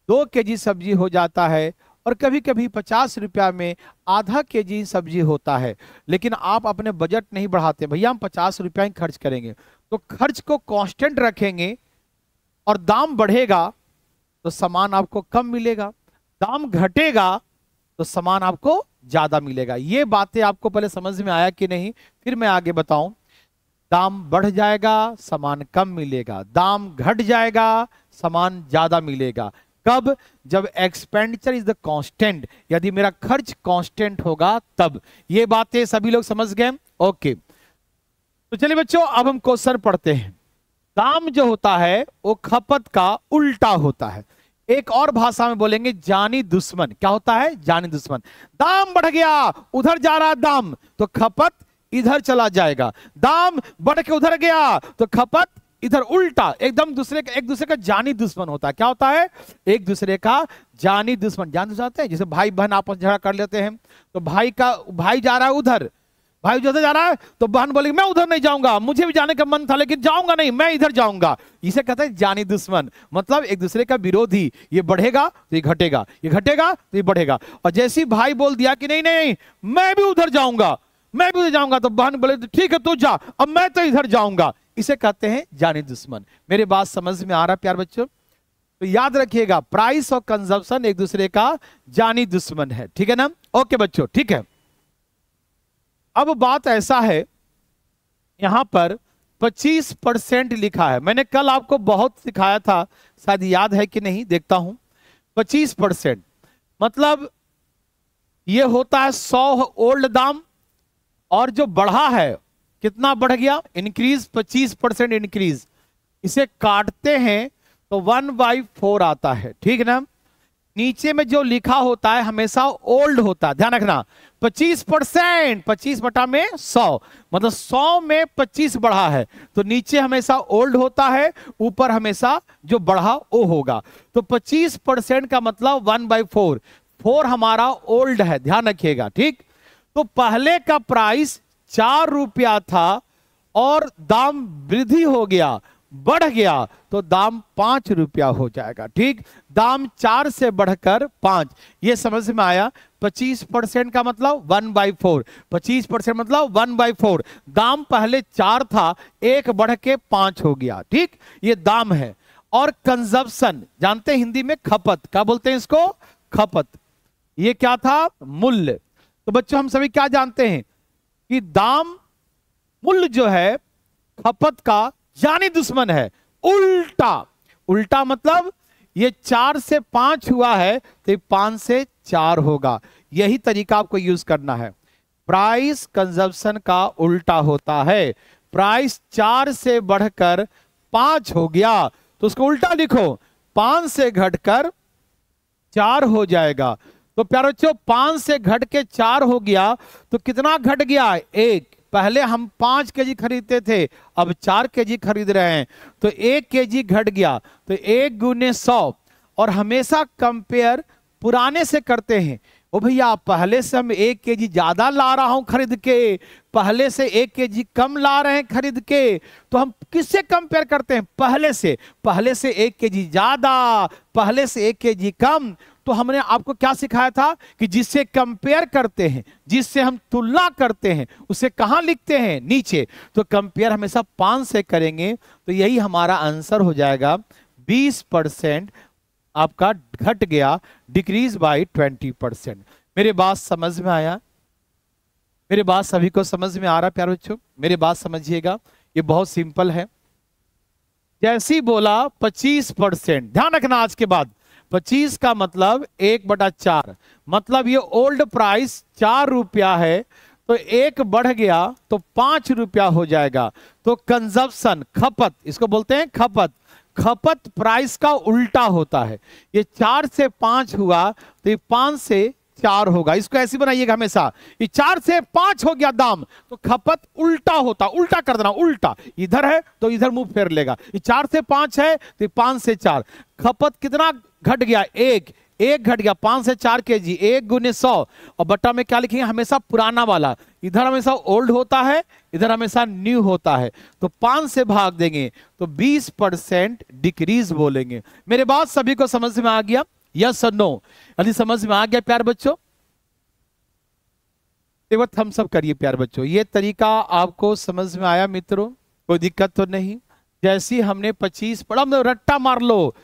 Speaker 1: 2 केजी सब्जी हो जाता है और कभी कभी 50 रुपया में आधा केजी सब्जी होता है। लेकिन आप अपने बजट नहीं बढ़ाते, भैया हम 50 रुपया ही खर्च करेंगे। तो खर्च को कांस्टेंट रखेंगे और दाम बढ़ेगा तो सामान आपको कम मिलेगा, दाम घटेगा तो सामान आपको ज्यादा मिलेगा। ये बातें आपको पहले समझ में आया कि नहीं, फिर मैं आगे बताऊं। दाम बढ़ जाएगा, सामान कम मिलेगा, दाम घट जाएगा, सामान ज्यादा मिलेगा। कब? जब एक्सपेंडिचर इज द कांस्टेंट, यदि मेरा खर्च कांस्टेंट होगा तब। ये बातें सभी लोग समझ गए? ओके, तो चलिए बच्चों अब हम क्वेश्चन पढ़ते हैं। दाम जो होता है वो खपत का उल्टा होता है। एक और भाषा में बोलेंगे जानी दुश्मन। क्या होता है? जानी दुश्मन। दाम बढ़ गया, उधर जा रहा दाम, तो खपत इधर चला जाएगा। दाम बढ़ के उधर गया तो खपत इधर, उल्टा एकदम एक दूसरे का जानी दुश्मन होता है। क्या होता है? एक दूसरे का जानी दुश्मन। जान दुश्मन हैं, जैसे भाई बहन आपस में झगड़ा कर लेते हैं, तो भाई जा रहा है उधर, भाई जो जा रहा है तो बहन बोलेगी मैं उधर नहीं जाऊंगा, मुझे भी जाने का मन था लेकिन जाऊंगा नहीं, मैं इधर जाऊंगा। इसे कहते हैं जानी दुश्मन, मतलब एक दूसरे का विरोधी। ये बढ़ेगा तो ये घटेगा, ये घटेगा तो ये बढ़ेगा। और जैसे भाई बोल दिया कि नहीं नहीं मैं भी उधर जाऊंगा, मैं भी उधर जाऊंगा, तो बहन बोले ठीक है तू जा, अब मैं तो इधर जाऊंगा। इसे कहते हैं जानी दुश्मन। मेरे बात समझ में आ रहा है प्यार बच्चों? तो याद रखिएगा, प्राइस और कंजप्शन एक दूसरे का जानी दुश्मन है, ठीक है ना? ओके बच्चों, ठीक है। अब बात ऐसा है, यहां पर 25% लिखा है। मैंने कल आपको बहुत सिखाया था, शायद याद है कि नहीं, देखता हूं। 25% मतलब यह होता है 100 ओल्ड दाम, और जो बढ़ा है कितना बढ़ गया? Increase, 25% increase. इसे काटते हैं तो 1/4 आता है, ठीक है ना? नीचे में जो लिखा होता है हमेशा ओल्ड होता है, ध्यान रखना। 25%, 25/100 मतलब 100 में 25 बढ़ा है तो नीचे हमेशा ओल्ड होता है, ऊपर हमेशा जो बढ़ा वो होगा। तो 25% का मतलब 1/4, 4 हमारा ओल्ड है, ध्यान रखिएगा, ठीक। तो पहले का प्राइस 4 रुपया था और दाम वृद्धि हो गया, बढ़ गया तो दाम 5 रुपया हो जाएगा, ठीक। दाम 4 से बढ़कर 5, ये समझ में आया। 25% का मतलब 1/4, 25% मतलब 1/4। दाम पहले 4 था, 1 बढ़ के 5 हो गया, ठीक। ये दाम है। और कंजप्शन जानते हैं हिंदी में खपत, क्या बोलते हैं इसको? खपत। ये क्या था? मूल्य। तो बच्चों हम सभी क्या जानते हैं कि दाम, मूल्य जो है खपत का जानी दुश्मन है। उल्टा, उल्टा मतलब ये 4 से 5 हुआ है तो 5 से 4 होगा। यही तरीका आपको यूज करना है। प्राइस कंजप्शन का उल्टा होता है। प्राइस 4 से बढ़कर 5 हो गया तो उसको उल्टा लिखो, 5 से घटकर 4 हो जाएगा। तो प्यारे बच्चों 5 से घट के 4 हो गया तो कितना घट गया? 1। पहले हम 5 केजी खरीदते थे, अब 4 केजी खरीद रहे हैं तो 1 केजी घट गया। तो 1 गुने 100, और हमेशा कंपेयर पुराने से करते हैं। ओ भैया पहले से हम 1 केजी ज्यादा ला रहा हूं खरीद के, पहले से 1 केजी कम ला रहे हैं खरीद के, तो हम किससे कंपेयर करते हैं? पहले से। पहले से 1 केजी ज्यादा, पहले से 1 केजी कम। तो हमने आपको क्या सिखाया था कि जिससे कंपेयर करते हैं, जिससे हम तुलना करते हैं, उसे कहां लिखते हैं? नीचे। तो कंपेयर हमेशा 5 से करेंगे तो यही हमारा आंसर हो जाएगा। 20% आपका घट गया, डिक्रीज बाय 20%। मेरे बात समझ में आया? मेरे बात सभी को समझ में आ रहा प्यारे बच्चों? मेरे बात समझिएगा, ये बहुत सिंपल है। जैसी बोला 25%, ध्यान रखना आज के बाद 25 का मतलब 1/4, मतलब ये ओल्ड प्राइस 4 रुपया है तो 1 बढ़ गया तो 5 रुपया हो जाएगा। तो कंजप्शन, खपत, इसको बोलते हैं खपत। खपत प्राइस का उल्टा होता है। ये 4 से 5 हुआ तो ये 5 से 4 होगा। इसको ऐसे बनाइएगा हमेशा, ये 4 से 5 हो गया दाम तो खपत उल्टा होता, उल्टा कर देना, उल्टा। इधर है तो इधर मुंह फेर लेगा। ये 4 से 5 है तो 5 से 4। खपत कितना घट गया? 1 घट गया, 5 से 4 केजी, 1 गुने 100। और बट्टा में क्या लिखेंगे? हमेशा पुराना वाला। इधर हमेशा ओल्ड होता है, इधर हमेशा न्यू होता है। तो 5 से भाग देंगे तो 20% डिक्रीज बोलेंगे। मेरे बात सभी को समझ में आ गया? यस और नो? यदि समझ में आ गया प्यार बच्चों, एक बार थम्स अप करिए प्यार बच्चों। ये तरीका आपको समझ में आया मित्रों? कोई दिक्कत तो नहीं? जैसी हमने 25 पढ़ा, रट्टा मार लो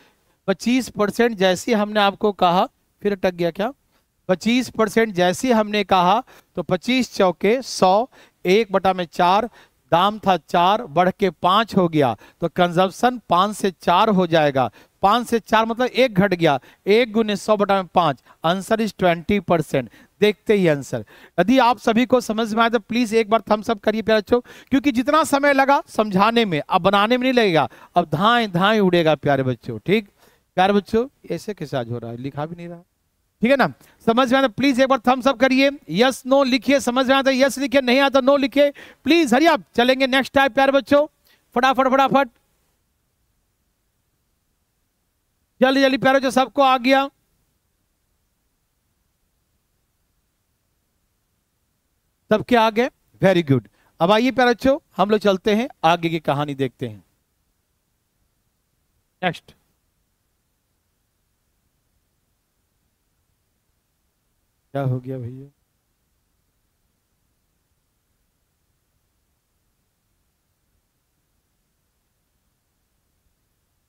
Speaker 1: 25% जैसी हमने आपको कहा, फिर अटक गया क्या? 25% जैसे हमने कहा तो 25 चौके 100, 1/4, दाम था 4 बढ़ के 5 हो गया, तो कंजप्शन 5 से 4 हो जाएगा। 5 से 4 मतलब 1 घट गया, 1 गुने 100/5, आंसर इज 20%। देखते ही आंसर। यदि आप सभी को समझ में आए तो प्लीज एक बार थम्स अप करिए प्यारे बच्चों, क्योंकि जितना समय लगा समझाने में अब बनाने में नहीं लगेगा, अब धाएं धाएं उड़ेगा प्यारे बच्चों। ठीक प्यारे बच्चों, ऐसे कैसे आज हो रहा है, लिखा भी नहीं रहा। ठीक है ना, समझ में आया तो प्लीज एक बार थम्स अप करिए, यस नो लिखिए, समझ में आया तो यस लिखिए, नहीं आता नो लिखिए प्लीज। हरी आप चलेंगे नेक्स्ट टाइप प्यारे बच्चों, फटाफट फटाफट जल्दी जल्दी प्यारे बच्चों, सबको आ गया। सबके आ गए, वेरी गुड। अब आइए प्यारे बच्चों, हम लोग चलते हैं आगे की कहानी देखते हैं। नेक्स्ट क्या हो गया भैया?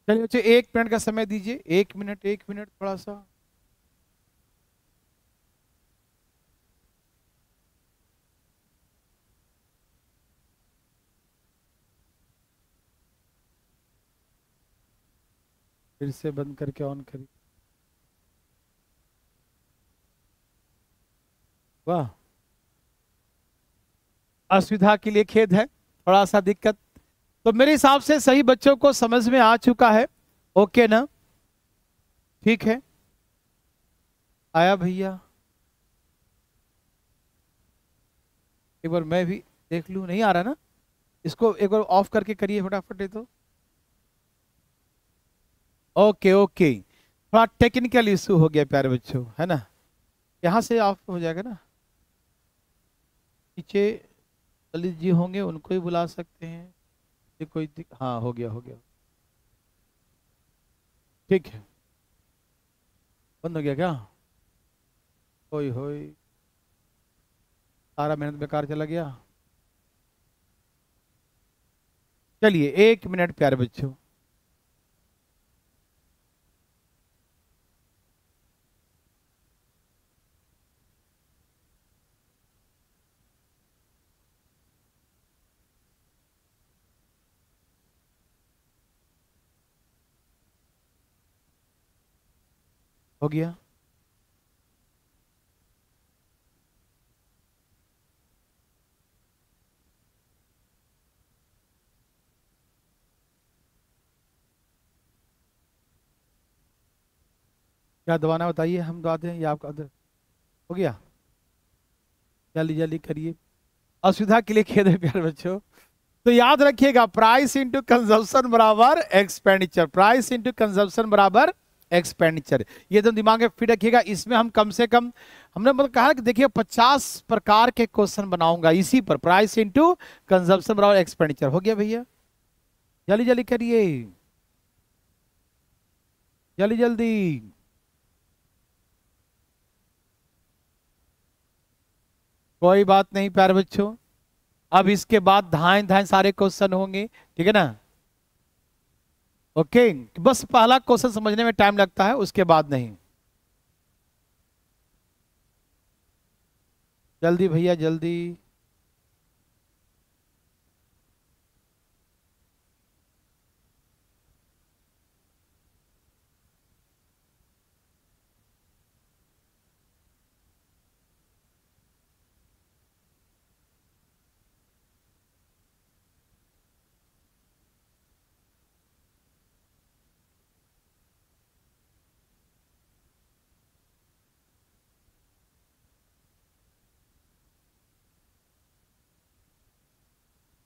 Speaker 1: चलिए बच्चों 1 मिनट का समय दीजिए, 1 मिनट 1 मिनट थोड़ा सा। फिर से बंद करके ऑन करिए। वाह, असुविधा के लिए खेद है, थोड़ा सा दिक्कत। तो मेरे हिसाब से सही बच्चों को समझ में आ चुका है, ओके ना? ठीक है, आया भैया? एक बार मैं भी देख लूं, नहीं आ रहा ना? इसको एक बार ऑफ करके करिए फटाफट, ये तो ओके ओके। थोड़ा टेक्निकल इशू हो गया प्यारे बच्चों, है ना? यहाँ से ऑफ हो जाएगा ना? नीचे ललित जी होंगे, उनको ही बुला सकते हैं। ये कोई हाँ, हो गया हो गया। ठीक है, बंद हो गया क्या? होई होई, सारा मेहनत बेकार चला गया। चलिए 1 मिनट प्यारे बच्चों। हो गया? क्या दबाना बताइए, हम दबा दें या आपका हो गया? जल्दी जल्दी करिए, असुविधा के लिए खेद है प्यारे बच्चों। तो याद रखिएगा, प्राइस इंटू कंजप्शन बराबर एक्सपेंडिचर, प्राइस इंटू कंजप्शन बराबर एक्सपेंडिचर, ये तो दिमाग में फिट रखिएगा। इसमें हम कम से कम, हमने मतलब कहा कि देखिए 50 प्रकार के क्वेश्चन बनाऊंगा इसी पर, प्राइस इंटू कंजप्शन बराबर एक्सपेंडिचर। हो गया भैया? जल्दी जल्दी करिए, जल्दी जल्दी। कोई बात नहीं प्यारे बच्चों, अब इसके बाद धाएं धाएं सारे क्वेश्चन होंगे, ठीक है ना? ओके, बस पहला क्वेश्चन समझने में टाइम लगता है, उसके बाद नहीं। जल्दी भैया जल्दी।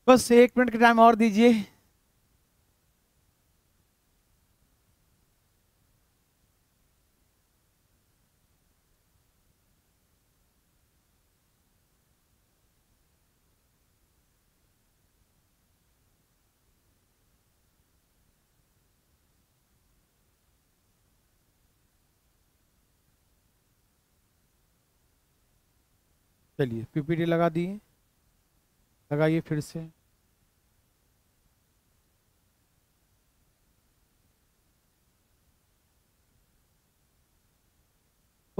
Speaker 1: बस 1 मिनट का टाइम और दीजिए। चलिए पीपीटी लगा दिए, लगाइए फिर से।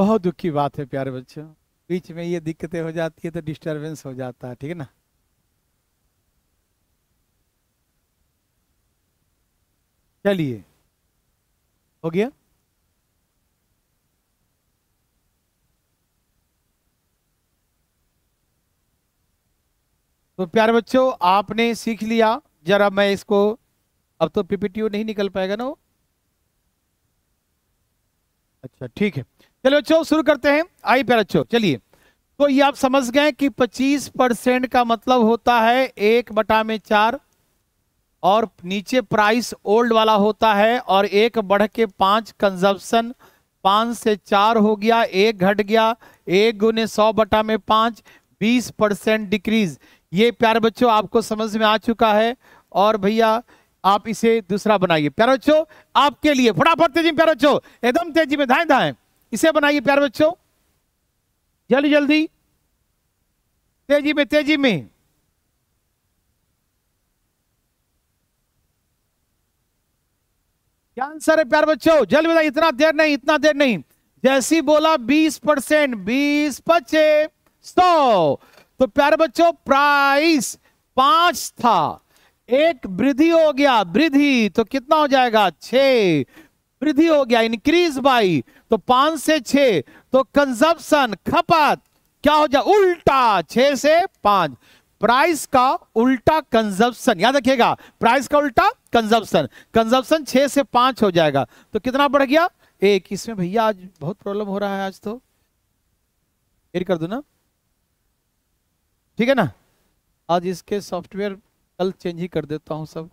Speaker 1: बहुत दुख की बात है प्यारे बच्चों, बीच में ये दिक्कतें हो जाती है तो डिस्टरबेंस हो जाता है, ठीक है ना। चलिए, हो गया। तो प्यारे बच्चों आपने सीख लिया। जरा मैं इसको, अब तो पीपीटी नहीं निकल पाएगा ना वो, अच्छा ठीक है। चलो बच्चों शुरू करते हैं। आइए प्यारे बच्चों चलिए, तो ये आप समझ गए कि 25% का मतलब होता है 1/4, और नीचे प्राइस ओल्ड वाला होता है, और 1 बढ़ के 5 कंजप्शन, 5 से 4 हो गया, 1 घट गया, 1 गुने 100/5, 20% डिक्रीज। ये प्यारे बच्चों आपको समझ में आ चुका है। और भैया आप इसे दूसरा बनाइए प्यारे बच्चों, आपके लिए फटाफट तेजी में प्यारे बच्चों, एकदम तेजी में, धाएं धाएं इसे बनाइए प्यारे बच्चों, जल्दी जल्दी, तेजी में तेजी में। क्या आंसर है प्यारे बच्चों, जल्दी बताइए, इतना देर नहीं, इतना देर नहीं। जैसी बोला 20%, 20 25 100, तो प्यारे बच्चों प्राइस 5 था, 1 वृद्धि हो गया, वृद्धि तो कितना हो जाएगा 6, वृद्धि हो गया इंक्रीज बाई, तो 5 से 6, तो कंजप्शन खपत क्या हो जाए उल्टा, 6 से 5, प्राइस का उल्टा कंजप्शन, याद रखिएगा प्राइस का उल्टा कंजप्शन, कंजप्शन 6 से 5 हो जाएगा, तो कितना बढ़ गया 1। इसमें भैया आज बहुत प्रॉब्लम हो रहा है, आज तो क्लियर कर दो ना, ठीक है ना। आज इसके सॉफ्टवेयर कल चेंज ही कर देता हूं सब।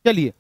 Speaker 1: चलिए,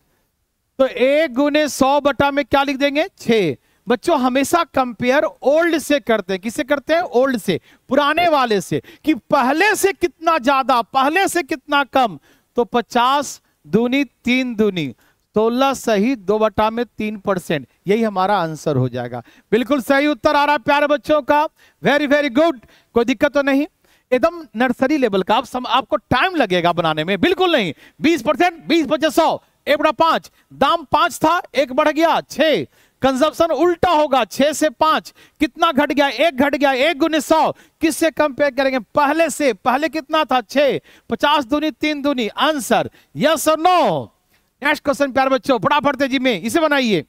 Speaker 1: तो 1 गुने 100 में क्या लिख देंगे 6। बच्चों हमेशा कंपेयर ओल्ड से करते हैं, किससे करते हैं ओल्ड से, पुराने वाले से, कि पहले से कितना ज्यादा, पहले से कितना कम। तो 50 दूनी 3 दूनी 16 सही 2/3%, यही हमारा आंसर हो जाएगा। बिल्कुल सही उत्तर आ रहा है प्यारे बच्चों का, वेरी वेरी गुड, कोई दिक्कत तो नहीं, एकदम नर्सरी लेवल का। आपको टाइम लगेगा बनाने में, बिल्कुल नहीं। 20%, 20 25 100, 1/5, दाम 5 था 1 बढ़ गया 6, कंजप्शन उल्टा होगा 6 से 5, कितना घट गया 1 घट गया, 1 गुने 100, किससे कंपेयर करेंगे पहले से, पहले कितना था 6, 50 दूनी 3 दूनी, आंसर यस और नो। नेक्स्ट क्वेश्चन प्यारे बच्चों फटाफट तेजी में इसे बनाइए।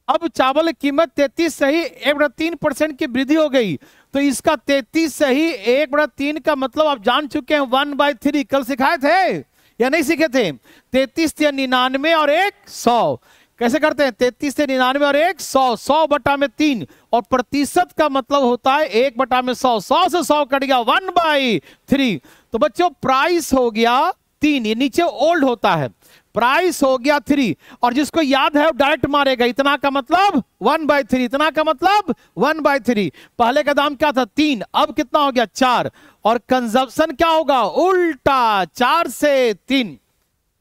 Speaker 1: अब चावल की कीमत 33 सही 1/3% की वृद्धि हो गई, तो इसका 33 सही 1/3 का मतलब आप जान चुके हैं 1/3, कल सिखाए थे या नहीं सीखे थे। 33 से 99 और 1 100, कैसे करते हैं 33 से 99 और 1 100, 100/3, और प्रतिशत का मतलब होता है 1/100, 100 से 100 कट गया 1/3। तो बच्चों प्राइस हो गया 3, ये नीचे ओल्ड होता है, प्राइस हो गया 3, और जिसको याद है वो डायरेक्ट मारेगा, इतना का मतलब 1/3, इतना का मतलब 1/3। पहले का दाम क्या था 3, अब कितना हो गया 4, और कंजप्शन क्या होगा उल्टा 4 से 3,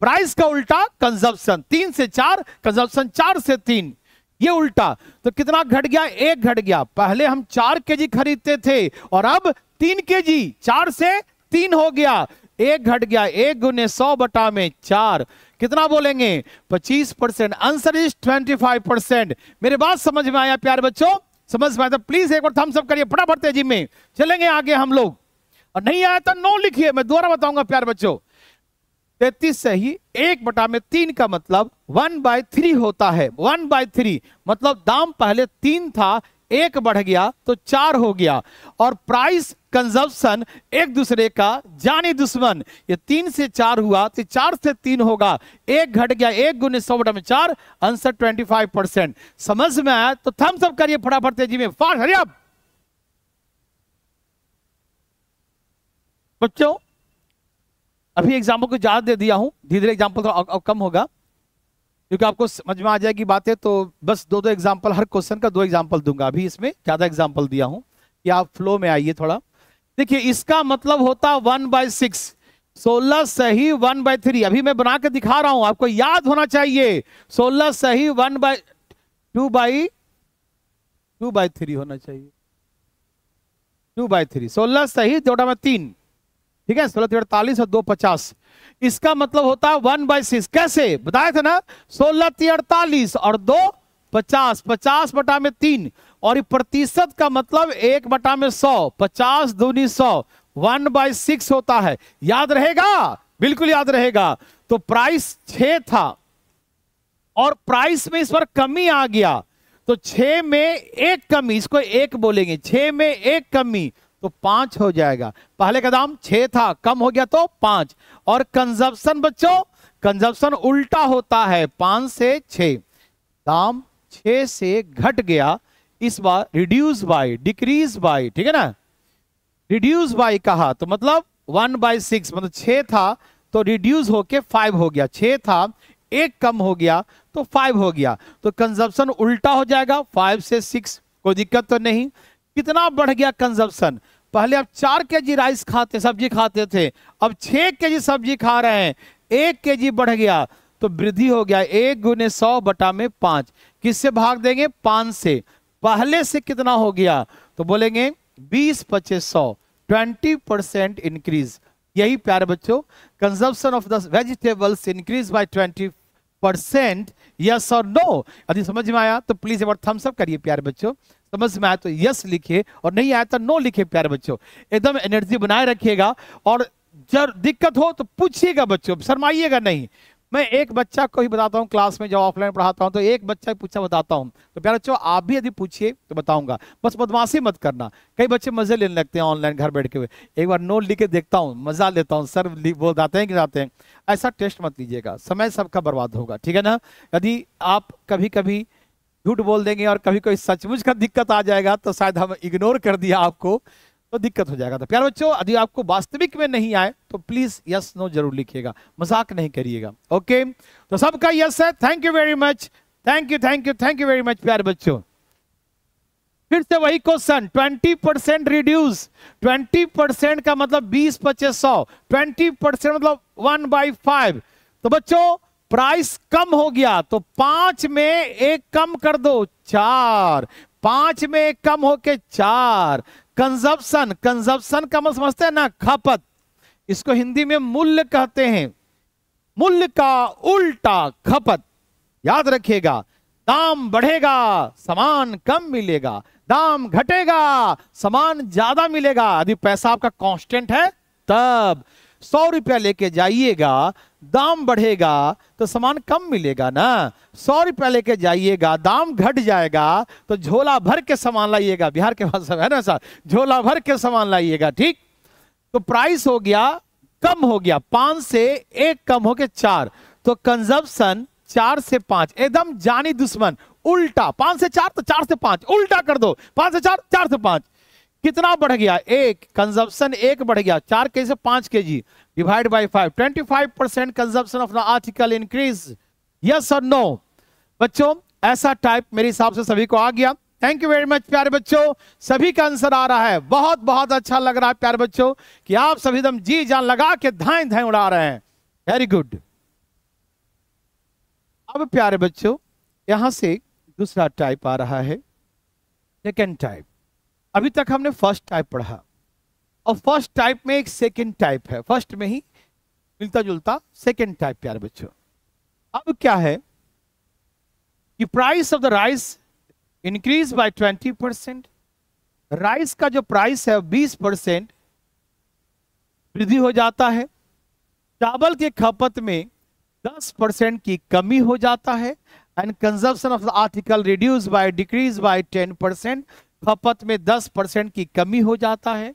Speaker 1: प्राइस का उल्टा कंजप्शन, 3 से 4 कंजप्शन 4 से 3, ये उल्टा, तो कितना घट गया 1 घट गया। पहले हम 4 केजी खरीदते थे और अब 3 केजी, 4 से 3 हो गया, 1 घट गया, 1 गुने 100/4, कितना बोलेंगे 25%, आंसर इज 25%। मेरे बात समझ में आया प्यारे बच्चों, समझ में आया तो प्लीज एक बार थम्स अप करिए फटाफट तेजी में, चलेंगे आगे हम लोग, और नहीं आया तो नो लिखिए, मैं दोबारा बताऊंगा प्यारे बच्चों। 33 सही 1/3 का मतलब 1/3 होता है, 1/3 मतलब दाम पहले 3 था 1 बढ़ गया तो 4 हो गया, और प्राइस कंजप्शन एक दूसरे का जानी दुश्मन, ये 3 से 4 हुआ तो 4 से 3 होगा, 1 घट गया 1 गुने 100/4, आंसर 25%। समझ में आया तो थम्स अप करिए फटाफट तेजी में, फास्ट हरी अप। बच्चों अभी एग्जाम्पल को ज्यादा दे दिया हूं, धीरे धीरे एग्जाम्पल तो कम होगा क्योंकि आपको समझ में आ जाएगी बातें, तो बस 2-2 एग्जाम्पल, हर क्वेश्चन का 2 एग्जाम्पल दूंगा, अभी इसमें ज्यादा एग्जाम्पल दिया हूं कि आप फ्लो में आइए थोड़ा। देखिए इसका मतलब होता 1/6, 16 सही 1/3, अभी मैं बना के दिखा रहा हूं, आपको याद होना चाहिए 16 सही 2/3 होना चाहिए, 2/3, 16 सही 2/3, ठीक है, 16 48 और 2 50, इसका मतलब होता है 1/6, कैसे बताया था ना, 16 48 और 2 50, 50/3, और ये प्रतिशत का मतलब 1/100, 50 दूनी 100, 1/6 होता है। याद रहेगा? बिल्कुल याद रहेगा। तो प्राइस 6 था और प्राइस में इस बार कमी आ गया, तो 6 में एक कमी, इसको 1 बोलेंगे, 6 में 1 कमी तो 5 हो जाएगा। पहले का दाम 6 था, कम हो गया तो 5। और कंजप्शन बच्चों, कंजप्शन उल्टा होता है, 5 से 6, दाम 6 से घट गया, इस बार रिड्यूस बाय, डिक्रीज बाय, ठीक है ना। रिड्यूस बाय कहा तो मतलब 1/6, मतलब 6 था तो रिड्यूस होके 5 हो गया, 6 था 1 कम हो गया तो 5 हो गया, तो कंजप्शन उल्टा हो जाएगा, 5 से 6, कोई दिक्कत तो नहीं। कितना बढ़ गया कंजप्शन? पहले आप 4 केजी राइस खाते, सब्जी खाते थे, अब 6 केजी सब्जी खा रहे हैं, 1 केजी बढ़ गया, तो वृद्धि हो गया 1 गुने 100 बटा में 5। किससे भाग देंगे? 5 से। पहले से कितना हो गया? तो बोलेंगे 20 25 100, 20% इंक्रीज। यही प्यारे बच्चों, consumption of the vegetables increase by 20%, yes और नो। यदि समझ में आया तो प्लीज एक बार थम्स अप करिए प्यारे बच्चों। समझ में आया तो यस लिखिए, और नहीं आया तो नो लिखिए प्यारे बच्चों। एकदम एनर्जी बनाए रखिएगा, और जब दिक्कत हो तो पूछिएगा बच्चों, शर्माइएगा नहीं। मैं एक बच्चा को ही बताता हूँ क्लास में, जब ऑफलाइन पढ़ाता हूँ तो एक बच्चा पूछा बताता हूँ, तो प्यारे बच्चों आप भी यदि पूछिए तो बताऊंगा, बस बदमाशी मत करना। कई बच्चे मजे लेने लगते हैं ऑनलाइन घर बैठ के हुए, एक बार नोट लिख के देखता हूँ, मजा लेता हूँ, सर बोल जाते हैं कि जाते हैं। ऐसा टेस्ट मत लीजिएगा, समय सबका बर्बाद होगा, ठीक है ना। यदि आप कभी कभी झूठ बोल देंगे और कभी कोई सचमुच का दिक्कत आ जाएगा तो शायद हम इग्नोर कर दिया आपको, तो दिक्कत हो जाएगा। तो प्यारे बच्चों, यदि आपको वास्तविक में नहीं आए तो प्लीज यस नो जरूर लिखिएगा, मजाक नहीं करिएगा। ओके, तो सबका यस है। Thank you very much, thank you thank you thank you very much प्यारे बच्चों। फिर से वही क्वेश्चन, 20% रिड्यूस, 20% का मतलब 20 25 100, 20% मतलब 1/5। तो बच्चों प्राइस कम हो गया तो 5 में 1 कम कर दो, 4, 5 में 1 कम होके 4। कंजप्शन, कंजप्शन का मतलब समझते हैं ना, खपत, इसको हिंदी में मूल्य कहते हैं, मूल्य का उल्टा खपत। याद रखिएगा, दाम बढ़ेगा सामान कम मिलेगा, दाम घटेगा सामान ज्यादा मिलेगा। यदि पैसा आपका कांस्टेंट है तब 100 रुपया लेके जाइएगा, दाम बढ़ेगा तो सामान कम मिलेगा ना। 100 रुपया लेके जाइएगा, दाम घट जाएगा तो झोला भर के सामान लाइएगा, बिहार के भाषा है ना सर, झोला भर के सामान लाइएगा, ठीक। तो प्राइस हो गया, कम हो गया, 5 से 1 कम हो के 4, तो कंजप्शन 4 से 5, एकदम जानी दुश्मन, उल्टा। 5 से 4 तो 4 से 5, उल्टा कर दो, 5 से 4, 4 से 5। कितना बढ़ गया? 1, कंजप्शन 1 बढ़ गया, 4 केजी से 5 KG, divide by 5, 25% consumption of the article increase, yes और नो। बच्चों ऐसा टाइप मेरे हिसाब से सभी को आ गया। थैंक यू वेरी मच प्यारे बच्चों, सभी का आंसर आ रहा है, बहुत बहुत अच्छा लग रहा है प्यारे बच्चों कि आप सभी एकदम जी जान लगा के धाएं धाएं उड़ा रहे हैं, वेरी गुड। अब प्यारे बच्चों यहां से दूसरा टाइप आ रहा है, सेकेंड टाइप। अभी तक हमने फर्स्ट टाइप पढ़ा, और फर्स्ट टाइप में एक सेकेंड टाइप है, फर्स्ट में ही मिलता जुलता सेकेंड टाइप प्यारे बच्चों। अब क्या है कि price of the rice increase by 20%, rice का जो प्राइस है 20% वृद्धि हो जाता है, चावल के खपत में 10% की कमी हो जाता है, and consumption of the article reduce by decrease by 10%, खपत में 10% की कमी हो जाता है।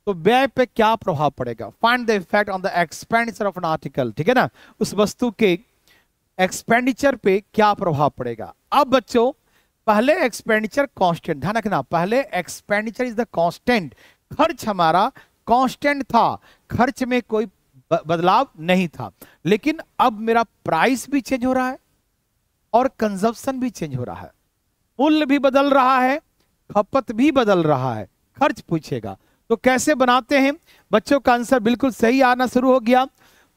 Speaker 1: तो व्यय पे क्या प्रभाव पड़ेगा? Find the effect on the expenditure of an article, ठीक है ना, उस वस्तु के एक्सपेंडिचर पे क्या प्रभाव पड़ेगा। अब बच्चों पहले एक्सपेंडिचर कांस्टेंट, ध्यान रखना, पहले एक्सपेंडिचर इज द कांस्टेंट, खर्च हमारा कांस्टेंट था, खर्च में कोई बदलाव नहीं था। लेकिन अब मेरा प्राइस भी चेंज हो रहा है और कंजप्शन भी चेंज हो रहा है, मूल्य भी बदल रहा है, खपत भी बदल रहा है, खर्च पूछेगा। तो कैसे बनाते हैं? बच्चों का आंसर बिल्कुल सही आना शुरू हो गया।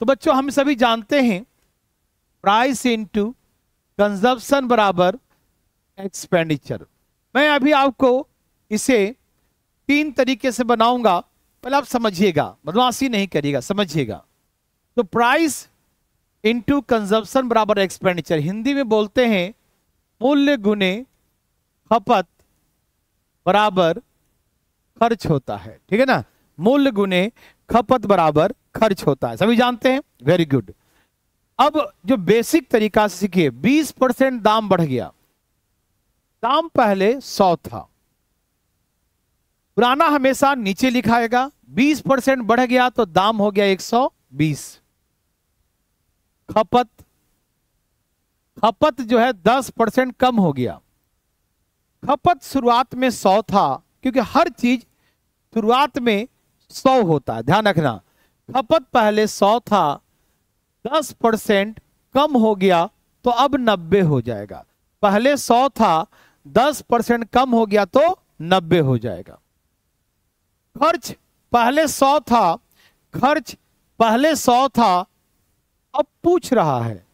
Speaker 1: तो बच्चों हम सभी जानते हैं प्राइस इनटू कंजप्शन बराबर एक्सपेंडिचर। मैं अभी आपको इसे 3 तरीके से बनाऊंगा, पहले आप समझिएगा, बदमाशी नहीं करिएगा, समझिएगा। तो प्राइस इनटू कंजप्शन बराबर एक्सपेंडिचर, हिंदी में बोलते हैं मूल्य गुने खपत बराबर खर्च होता है, ठीक है ना। मूल्य गुने खपत बराबर खर्च होता है, सभी जानते हैं, वेरी गुड। अब जो बेसिक तरीका से सीखिए, 20% दाम बढ़ गया, दाम पहले 100 था, पुराना हमेशा नीचे लिखाएगा, 20% बढ़ गया तो दाम हो गया 120। खपत जो है 10% कम हो गया। खपत शुरुआत में 100 था, क्योंकि हर चीज शुरुआत में 100 होता है, ध्यान रखना। खपत पहले 100 था, 10% कम हो गया तो अब 90 हो जाएगा। पहले 100 था, 10% कम हो गया तो 90 हो जाएगा। खर्च पहले 100 था, खर्च पहले 100 था, अब पूछ रहा है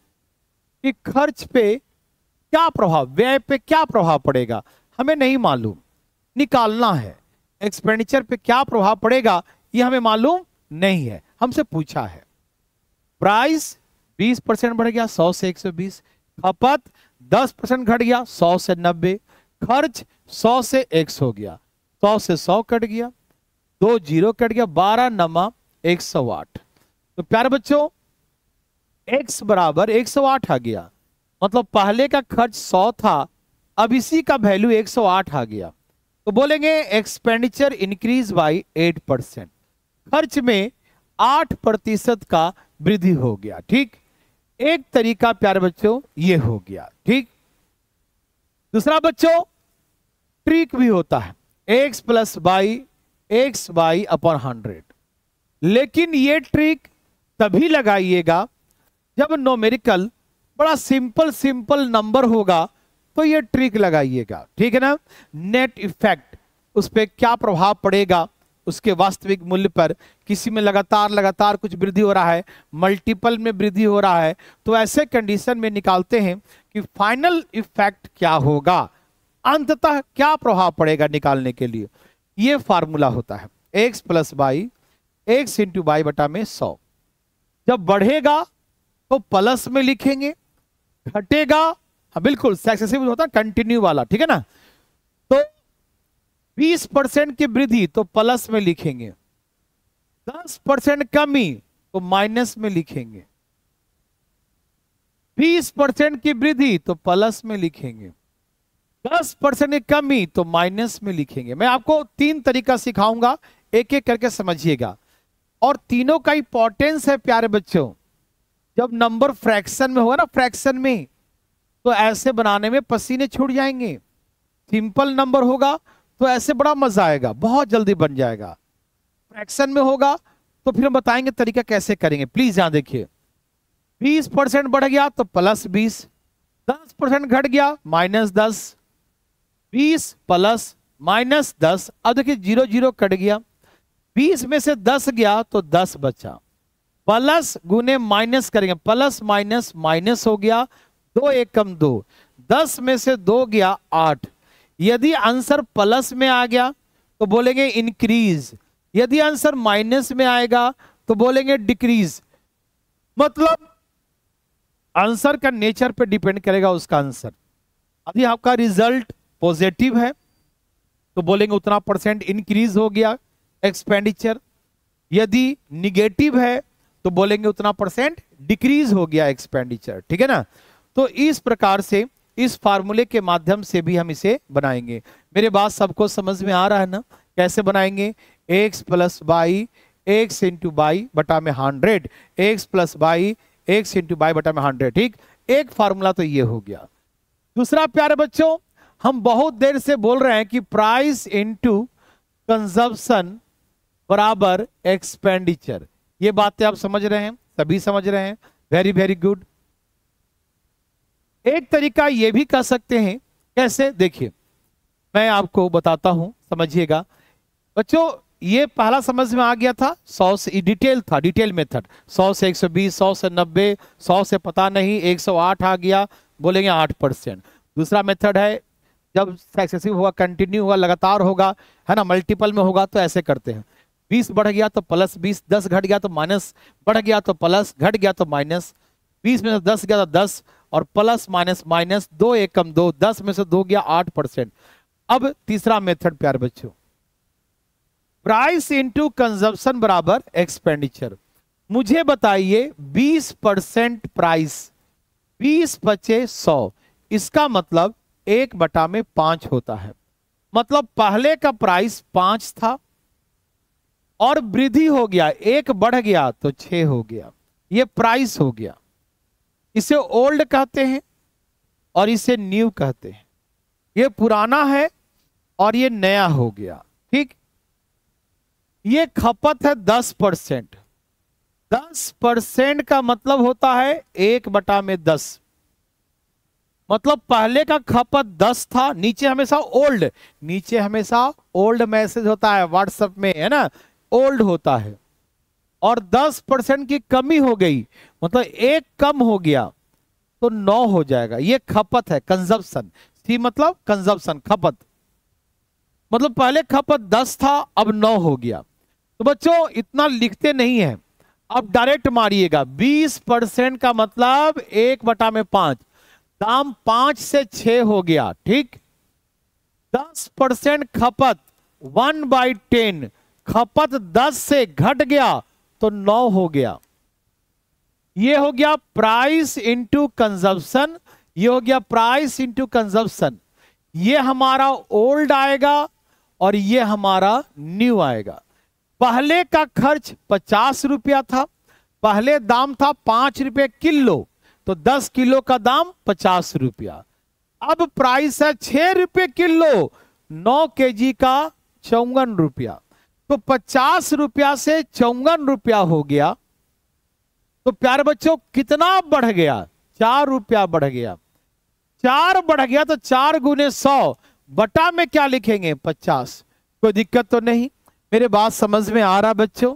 Speaker 1: कि खर्च पे क्या प्रभाव, व्यय पे क्या प्रभाव पड़ेगा, हमें नहीं मालूम, निकालना है। एक्सपेंडिचर पे क्या प्रभाव पड़ेगा ये हमें मालूम नहीं है, हमसे पूछा है। प्राइस 20% बढ़ गया, 100 से 120। खपत 10% घट गया, 100 से 90। खर्च 100 से 100 हो गया, 100 से 100 कट गया, 2 जीरो कट गया, 12 नमा 108। तो प्यारे बच्चों x बराबर 108 आ गया, मतलब पहले का खर्च 100 था, अब इसी का वैल्यू 108 आ गया। तो बोलेंगे एक्सपेंडिचर इंक्रीज बाय 8%, खर्च में 8% का वृद्धि हो गया। ठीक, एक तरीका प्यारे बच्चों ये हो गया। ठीक, दूसरा बच्चों ट्रिक भी होता है, x plus by x by upon 100, लेकिन ये ट्रिक तभी लगाइएगा जब नोमेरिकल बड़ा सिंपल नंबर होगा, तो ये ट्रिक लगाइएगा, ठीक है ना। नेट इफेक्ट, उस पर क्या प्रभाव पड़ेगा उसके वास्तविक मूल्य पर, किसी में लगातार कुछ वृद्धि हो रहा है, मल्टीपल में वृद्धि हो रहा है, तो ऐसे कंडीशन में निकालते हैं कि फाइनल इफेक्ट क्या होगा, अंततः क्या प्रभाव पड़ेगा निकालने के लिए। ये फार्मूला होता है x plus by x into by बटा में 100। जब बढ़ेगा तो प्लस में लिखेंगे, घटेगा, हाँ बिल्कुल सक्सेसिव होता है, कंटिन्यू वाला, ठीक है ना। तो 20% की वृद्धि तो प्लस में लिखेंगे, 10% कमी तो माइनस में लिखेंगे, 20% की वृद्धि तो प्लस में लिखेंगे, 10% की कमी तो माइनस में लिखेंगे। मैं आपको 3 तरीका सिखाऊंगा, एक एक करके समझिएगा, और तीनों का इंपॉर्टेंस है प्यारे बच्चों। जब नंबर फ्रैक्शन में होगा ना, फ्रैक्शन में, तो ऐसे बनाने में पसीने छूट जाएंगे। सिंपल नंबर होगा तो ऐसे बड़ा मजा आएगा, बहुत जल्दी बन जाएगा। फ्रैक्शन में होगा तो फिर हम बताएंगे तरीका कैसे करेंगे। प्लीज यहां देखिए, 20% बढ़ गया तो प्लस 20, 10% घट गया माइनस 10, 20 प्लस माइनस 10। अब देखिए 0 0 कट गया, 20 में से 10 गया तो 10 बचा, प्लस गुने माइनस करेंगे, प्लस माइनस माइनस हो गया, 2 1 कम 2, 10 में से 2 गया 8। यदि आंसर प्लस में आ गया तो बोलेंगे इंक्रीज, यदि आंसर माइनस में आएगा तो बोलेंगे डिक्रीज। मतलब आंसर का नेचर पे डिपेंड करेगा उसका आंसर। यदि आपका रिजल्ट पॉजिटिव है तो बोलेंगे उतना परसेंट इंक्रीज हो गया एक्सपेंडिचर, यदि निगेटिव है तो बोलेंगे उतना परसेंट डिक्रीज हो गया एक्सपेंडिचर, ठीक है ना। तो इस प्रकार से इस फार्मूले के माध्यम से भी हम इसे बनाएंगे। मेरे बात सबको समझ में आ रहा है ना, कैसे बनाएंगे? x plus by x into by बटा में 100, x plus by x into by बटा में 100। ठीक, एक फार्मूला तो ये हो गया। दूसरा प्यारे बच्चों, हम बहुत देर से बोल रहे हैं कि प्राइस इंटू कंजप्शन बराबर एक्सपेंडिचर। ये बातें आप समझ रहे हैं, सभी समझ रहे हैं, वेरी वेरी गुड। एक तरीका ये भी कर सकते हैं, कैसे? देखिए मैं आपको बताता हूं, समझिएगा बच्चों। ये पहला समझ में आ गया था, 100 से डिटेल था, डिटेल मेथड, 100 से 120, 100 से 90, 100 से पता नहीं 108 आ गया, बोलेंगे 8%। दूसरा मेथड है जब सक्सेसिव होगा, कंटिन्यू होगा, लगातार होगा, है ना, मल्टीपल में होगा, तो ऐसे करते हैं। 20 बढ़ गया तो प्लस 20, 10 घट गया तो माइनस, बढ़ गया तो प्लस, घट गया तो माइनस, 20 में से 10 गया तो 10, और प्लस माइनस माइनस, 2 1 कम 2, 10 में से 2 गया 8%। अब तीसरा मेथड प्यारे बच्चों, प्राइस इंटू कंजप्शन बराबर एक्सपेंडिचर। मुझे बताइए 20% प्राइस, 20 बचे 100, इसका मतलब 1/5 होता है। मतलब पहले का प्राइस 5 था और वृद्धि हो गया, 1 बढ़ गया तो 6 हो गया, ये प्राइस हो गया। इसे ओल्ड कहते हैं और इसे न्यू कहते हैं। ये पुराना है और ये नया हो गया, ठीक। ये खपत है 10%। 10% का मतलब होता है 1/10। मतलब पहले का खपत 10 था, नीचे हमेशा ओल्ड, नीचे हमेशा ओल्ड मैसेज होता है व्हाट्सएप में, है ना, ओल्ड होता है। और 10% की कमी हो गई, मतलब 1 कम हो गया तो 9 हो जाएगा। ये खपत है, कंजप्शन। सी मतलब कंजप्शन, खपत। मतलब पहले खपत 10 था, अब 9 हो गया। तो बच्चों इतना लिखते नहीं है, अब डायरेक्ट मारिएगा। 20% का मतलब 1/5, दाम 5 से 6 हो गया, ठीक। 10% खपत 1/10, खपत 10 से घट गया तो 9 हो गया। ये हो गया प्राइस इंटू कंजप्शन, ये हो गया प्राइस इंटू कंजप्शन। ये हमारा ओल्ड आएगा और ये हमारा न्यू आएगा। पहले का खर्च 50 रुपया था, पहले दाम था 5 रुपये किलो, तो 10 किलो का दाम 50 रुपया। अब प्राइस है 6 रुपये किलो, 9 केजी का 54 रुपया। तो 50 रुपया से 54 रुपया हो गया। तो प्यारे बच्चों कितना बढ़ गया? 4 रुपया बढ़ गया। 4 बढ़ गया तो 4 गुने 100 बटा में क्या लिखेंगे? 50। कोई दिक्कत तो नहीं? मेरे बात समझ में आ रहा बच्चों?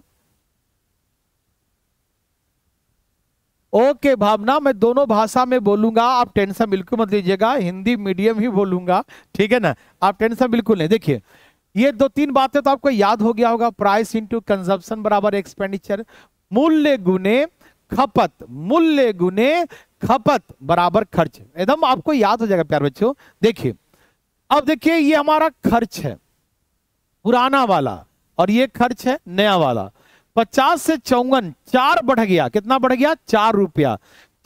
Speaker 1: ओके भावना, मैं दोनों भाषा में बोलूंगा, आप टेंशन बिल्कुल मत लीजिएगा, हिंदी मीडियम ही बोलूंगा, ठीक है ना, आप टेंशन बिल्कुल नहीं। देखिए ये 2-3 बातें तो आपको याद हो गया होगा। प्राइस इंटू कंजप्शन बराबर एक्सपेंडिचर, मूल्य गुने खपत, मूल्य गुने खपत बराबर खर्च। एकदम आपको याद हो जाएगा प्यारे बच्चों। देखिए अब देखिए ये हमारा खर्च है पुराना वाला और ये खर्च है नया वाला। 50 से 54, 4 बढ़ गया। कितना बढ़ गया? 4 रुपया।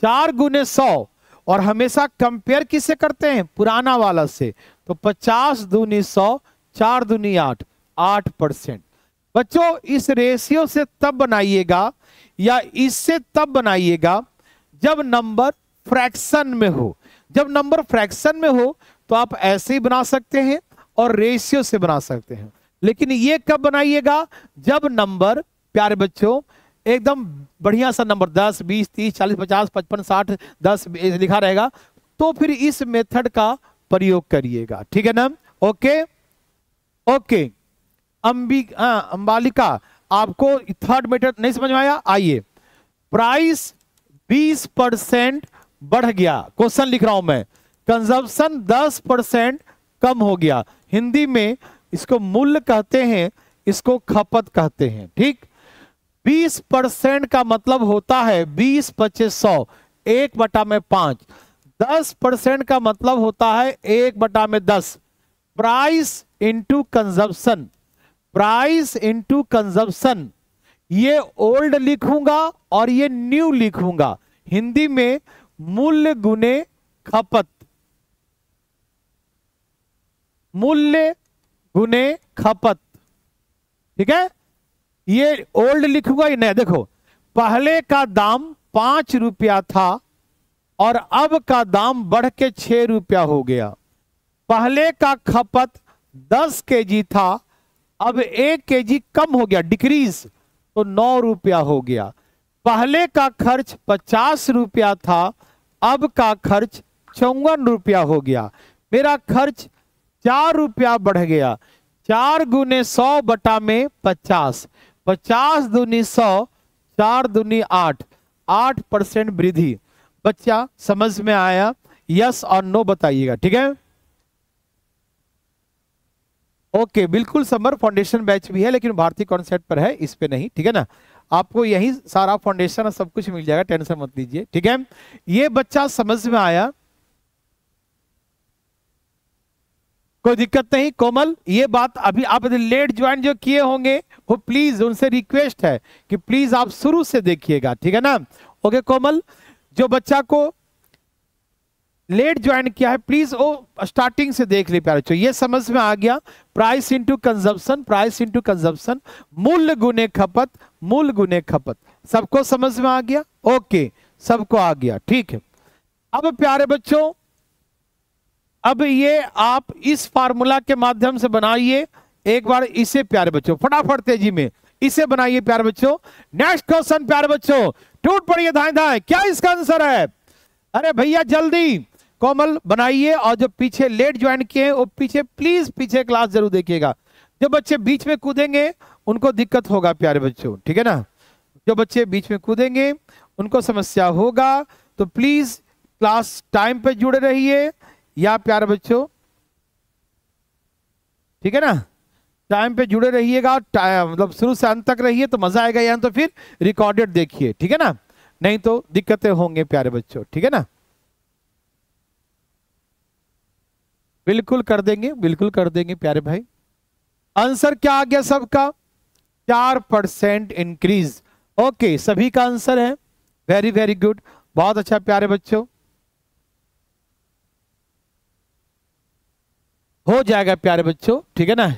Speaker 1: 4 गुने 100, और हमेशा कंपेयर किससे करते हैं? पुराना वाला से। तो 50 दूनी 100, 4 दूनी 8, 8%। बच्चों इस रेशियो से तब बनाइएगा या इससे तब बनाइएगा जब नंबर फ्रैक्शन में हो। जब नंबर फ्रैक्शन में हो तो आप ऐसे ही बना सकते हैं और रेशियो से बना सकते हैं। लेकिन ये कब बनाइएगा? जब नंबर प्यारे बच्चों एकदम बढ़िया सा नंबर 10, 20, 30, 40, 50, 55, 60, 10 लिखा रहेगा, तो फिर इस मेथड का प्रयोग करिएगा, ठीक है ना? Okay okay. अंबालिका, आपको थर्ड मेथड नहीं समझ में आया? आइए, प्राइस 20% बढ़ गया, क्वेश्चन लिख रहा हूं मैं, कंजप्शन 10% कम हो गया। हिंदी में इसको मूल्य कहते हैं, इसको खपत कहते हैं, ठीक। 20% का मतलब होता है 20 बचे 100, 1/5। 10% का मतलब होता है 1/10। Price into consumption, price into consumption. ये ओल्ड लिखूंगा और ये न्यू लिखूंगा। हिंदी में मूल्य गुने खपत, मूल्य गुने खपत, ठीक है। ये ओल्ड लिखूंगा, ये नया। देखो पहले का दाम 5 रुपया था और अब का दाम बढ़ के 6 रुपया हो गया। पहले का खपत 10 केजी था, अब 1 केजी कम हो गया, डिक्रीज, तो 9 रुपया हो गया। पहले का खर्च 50 रुपया था, अब का खर्च 54 रुपया हो गया। मेरा खर्च 4 रुपया बढ़ गया। 4 गुने 100 बटा में 50, 50 दूनी 100, 4 दूनी 8, 8% वृद्धि। बच्चा समझ में आया? यस और नो बताइएगा, ठीक है। ओके बिल्कुल। समर फाउंडेशन बैच भी है लेकिन भारतीय कॉन्सेप्ट पर है, इस पे नहीं, ठीक है ना। आपको यही सारा फाउंडेशन और सब कुछ मिल जाएगा, टेंशन मत लीजिए, ठीक है। ये बच्चा समझ में आया? कोई दिक्कत नहीं कोमल, ये बात अभी आप लेट ज्वाइन जो किए होंगे वो प्लीज उनसे रिक्वेस्ट है कि प्लीज आप शुरू से देखिएगा, ठीक है ना। ओके कोमल, जो बच्चा को लेट ज्वाइन किया है प्लीज वो स्टार्टिंग से देख ले प्यारे बच्चों, ये समझ में आ गया। Price into consumption, price into consumption, मूल्य गुने खपत, मूल्य गुने खपत, सबको समझ में आ गया। ओके, सबको आ गया, ठीक है। अब प्यारे बच्चों, अब ये आप इस फार्मूला के माध्यम से बनाइए एक बार इसे प्यारे बच्चों, फटाफट तेजी में इसे बनाइए प्यारे बच्चों। नेक्स्ट क्वेश्चन प्यारे बच्चों, टूट पड़िए धाए धाए, क्या इसका आंसर है? अरे भैया जल्दी कोमल बनाइए, और जो पीछे लेट ज्वाइन किए वो पीछे प्लीज पीछे क्लास जरूर देखिएगा। जो बच्चे बीच में कूदेंगे उनको दिक्कत होगा प्यारे बच्चों, ठीक है ना। जो बच्चे बीच में कूदेंगे उनको समस्या होगा, तो प्लीज क्लास टाइम पे जुड़े रहिए या प्यारे बच्चों, ठीक है ना, टाइम पे जुड़े रहिएगा, मतलब शुरू से अंत तक रहिए तो मजा आएगा, या तो फिर रिकॉर्डेड देखिए, ठीक है ना, नहीं तो दिक्कतें होंगे प्यारे बच्चों, ठीक है ना। बिल्कुल कर देंगे, बिल्कुल कर देंगे प्यारे भाई। आंसर क्या आ गया सबका? 4% इंक्रीज। ओके, सभी का आंसर है, वेरी वेरी गुड, बहुत अच्छा प्यारे बच्चों, हो जाएगा प्यारे बच्चों, ठीक है ना।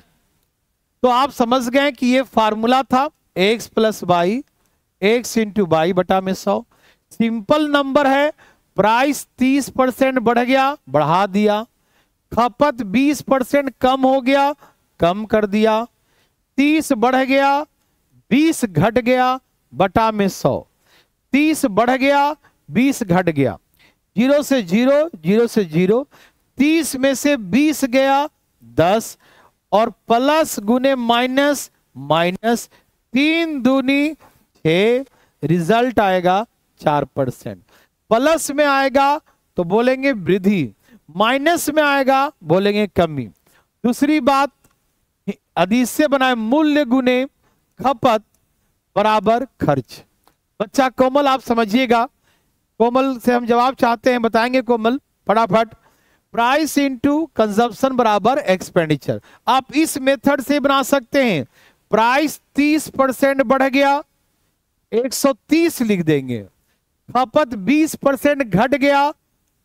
Speaker 1: तो आप समझ गए कि ये फार्मूला था x plus Y, x into Y बटा में 100। सिंपल नंबर है, प्राइस 30% बढ़ गया, बढ़ा दिया, खपत 20% कम हो गया, कम कर दिया, 30 बढ़ गया, 20 घट गया, बटा में 100, 30 बढ़ गया, 20 घट गया, 0 से 0, 0 से 0, 30 में से 20 गया 10, और प्लस गुने माइनस, माइनस 3 दूनी 6, रिजल्ट आएगा 4%। प्लस में आएगा तो बोलेंगे वृद्धि, माइनस में आएगा बोलेंगे कमी। दूसरी बात, अधिश्य बनाए मूल्य गुने खपत बराबर खर्च। बच्चा कोमल आप समझिएगा, कोमल से हम जवाब चाहते हैं, बताएंगे कोमल फटाफट। प्राइस इंटू कंजप्शन बराबर एक्सपेंडिचर, आप इस मेथड से बना सकते हैं। प्राइस 30% बढ़ गया, 130 लिख देंगे, खपत 20% घट गया,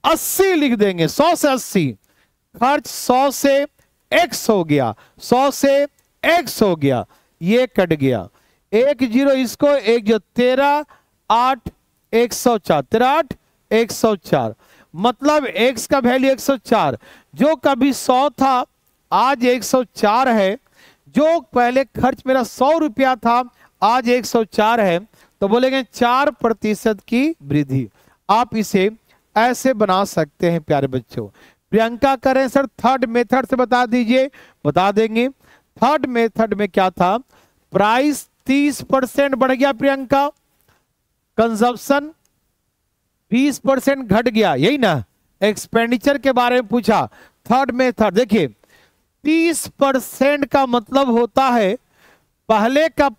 Speaker 1: 80 लिख देंगे, 100 से 80, खर्च 100 से x हो गया, 100 से x हो गया, ये कट गया, 1 0 इसको, 1 जो 13 8 104, 13 8 104, मतलब x का वैल्यू 104, जो कभी 100 था आज 104 है, जो पहले खर्च मेरा 100 रुपया था आज 104 है, तो बोलेंगे 4% की वृद्धि। आप इसे ऐसे बना सकते हैं प्यारे बच्चों। प्रियंका करें सर थर्ड मेथड से बता दीजिए, बता देंगे। थर्ड मेथड में क्या था, प्राइस 30% बढ़ गया प्रियंका, कंजप्शन 20% घट गया, यही ना, एक्सपेंडिचर के बारे में पूछा। थर्ड मेथड देखिए, 30% का मतलब होता है पहले का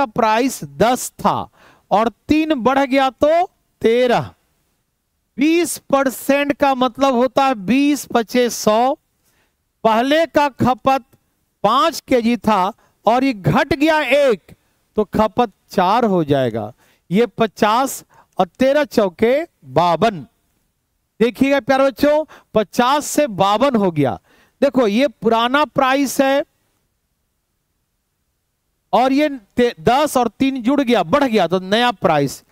Speaker 1: प्राइस 10 था और 3 बढ़ गया तो 13। 20% का मतलब होता है 20 पचे 100, पहले का खपत 5 केजी था और ये घट गया 1, तो खपत 4 हो जाएगा, ये 50 और 13 चौके 52। देखिएगा प्यारे बच्चों, 50 से 52 हो गया। देखो ये पुराना प्राइस है और ये 10 और 3 जुड़ गया, बढ़ गया, तो नया प्राइस।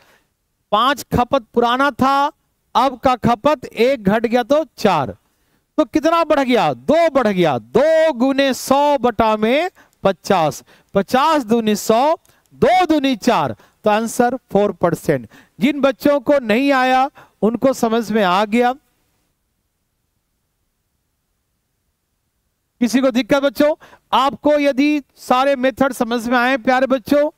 Speaker 1: 5 खपत पुराना था, अब का खपत 1 घट गया तो 4, तो कितना बढ़ गया, 2 बढ़ गया, 2 गुने 100 बटा में 50, 50 दूनी 100, 2 दूनी 4, तो आंसर 4%। जिन बच्चों को नहीं आया उनको समझ में आ गया, किसी को दिक्कत बच्चों? आपको यदि सारे मेथड समझ में आए प्यारे बच्चों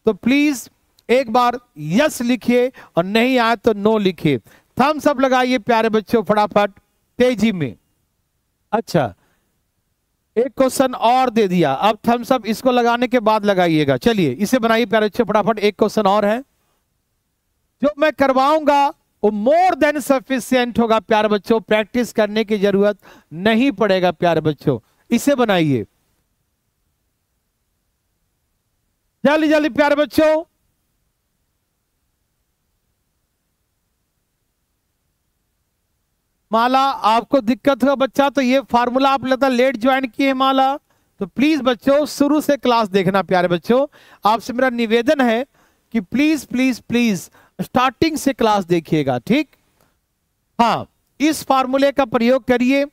Speaker 1: तो प्लीज एक बार यस लिखिए और नहीं आए तो नो लिखिए। थम्स अप लगाइए प्यारे बच्चों फटाफट तेजी में। अच्छा, एक क्वेश्चन और दे दिया, अब थम्स अप इसको लगाने के बाद लगाइएगा। चलिए इसे बनाइए प्यारे बच्चों फटाफट। एक क्वेश्चन और है जो मैं करवाऊंगा वो मोर देन सफिशिएंट होगा प्यारे बच्चों, प्रैक्टिस करने की जरूरत नहीं पड़ेगा प्यारे बच्चों। इसे बनाइए जल्दी जल्दी प्यारे बच्चों। माला आपको दिक्कत होगा बच्चा, तो ये फार्मूला आप लगता लेट ज्वाइन किए माला, तो प्लीज बच्चों शुरू से क्लास देखना प्यारे बच्चों। आपसे मेरा निवेदन है कि प्लीज प्लीज प्लीज स्टार्टिंग से क्लास देखिएगा, ठीक। हाँ, इस फार्मूले का प्रयोग करिए।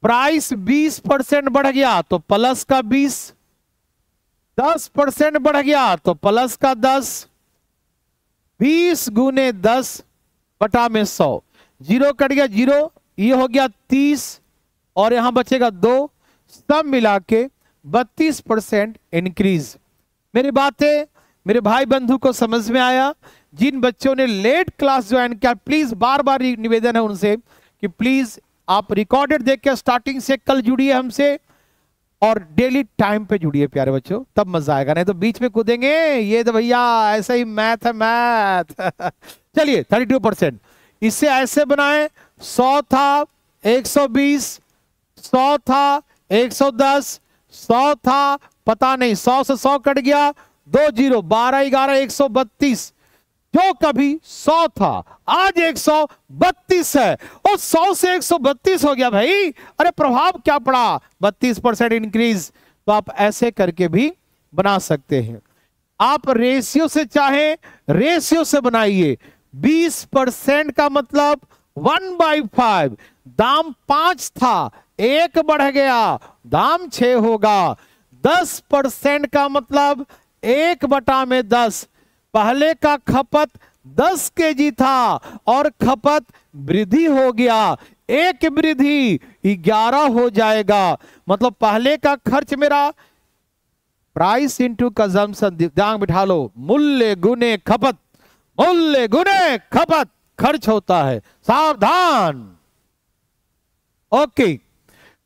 Speaker 1: प्राइस 20% बढ़ गया तो प्लस का 20, 10% बढ़ गया तो प्लस का 10, 20 गुने 10 बटा में 100, जीरो कट गया जीरो, ये हो गया 30 और यहां बचेगा 2, सब मिला के 32% इंक्रीज। मेरी बातें मेरे भाई बंधु को समझ में आया? जिन बच्चों ने लेट क्लास ज्वाइन किया, प्लीज बार बार निवेदन है उनसे कि प्लीज आप रिकॉर्डेड देख के स्टार्टिंग से कल जुड़िए हमसे और डेली टाइम पे जुड़िए प्यारे बच्चों, तब मजा आएगा, नहीं तो बीच में कूदेंगे ये तो भैया ऐसा ही मैथ है मैथ। चलिए 32%, इसे ऐसे बनाएं। 100 था 120, 100 था 110, 100 था पता नहीं 100 से 100 कट गया, 2 जीरो, 12 11 132, जो कभी 100 था आज 132 है और 100 से 132 हो गया भाई। अरे प्रभाव क्या पड़ा, 32% इंक्रीज। तो आप ऐसे करके भी बना सकते हैं। आप रेशियो से चाहे रेशियो से बनाइए। 20% का मतलब 1/5, दाम 5 था 1 बढ़ गया दाम 6 होगा। 10% का मतलब 1 बटा में 10, पहले का खपत 10 केजी था और खपत वृद्धि हो गया, एक वृद्धि 11 हो जाएगा। मतलब पहले का खर्च मेरा प्राइस इंटू कंजम्पशन, ध्यान बिठा लो, मूल्य गुने खपत, मूल्य गुने खपत खर्च होता है, सावधान। ओके,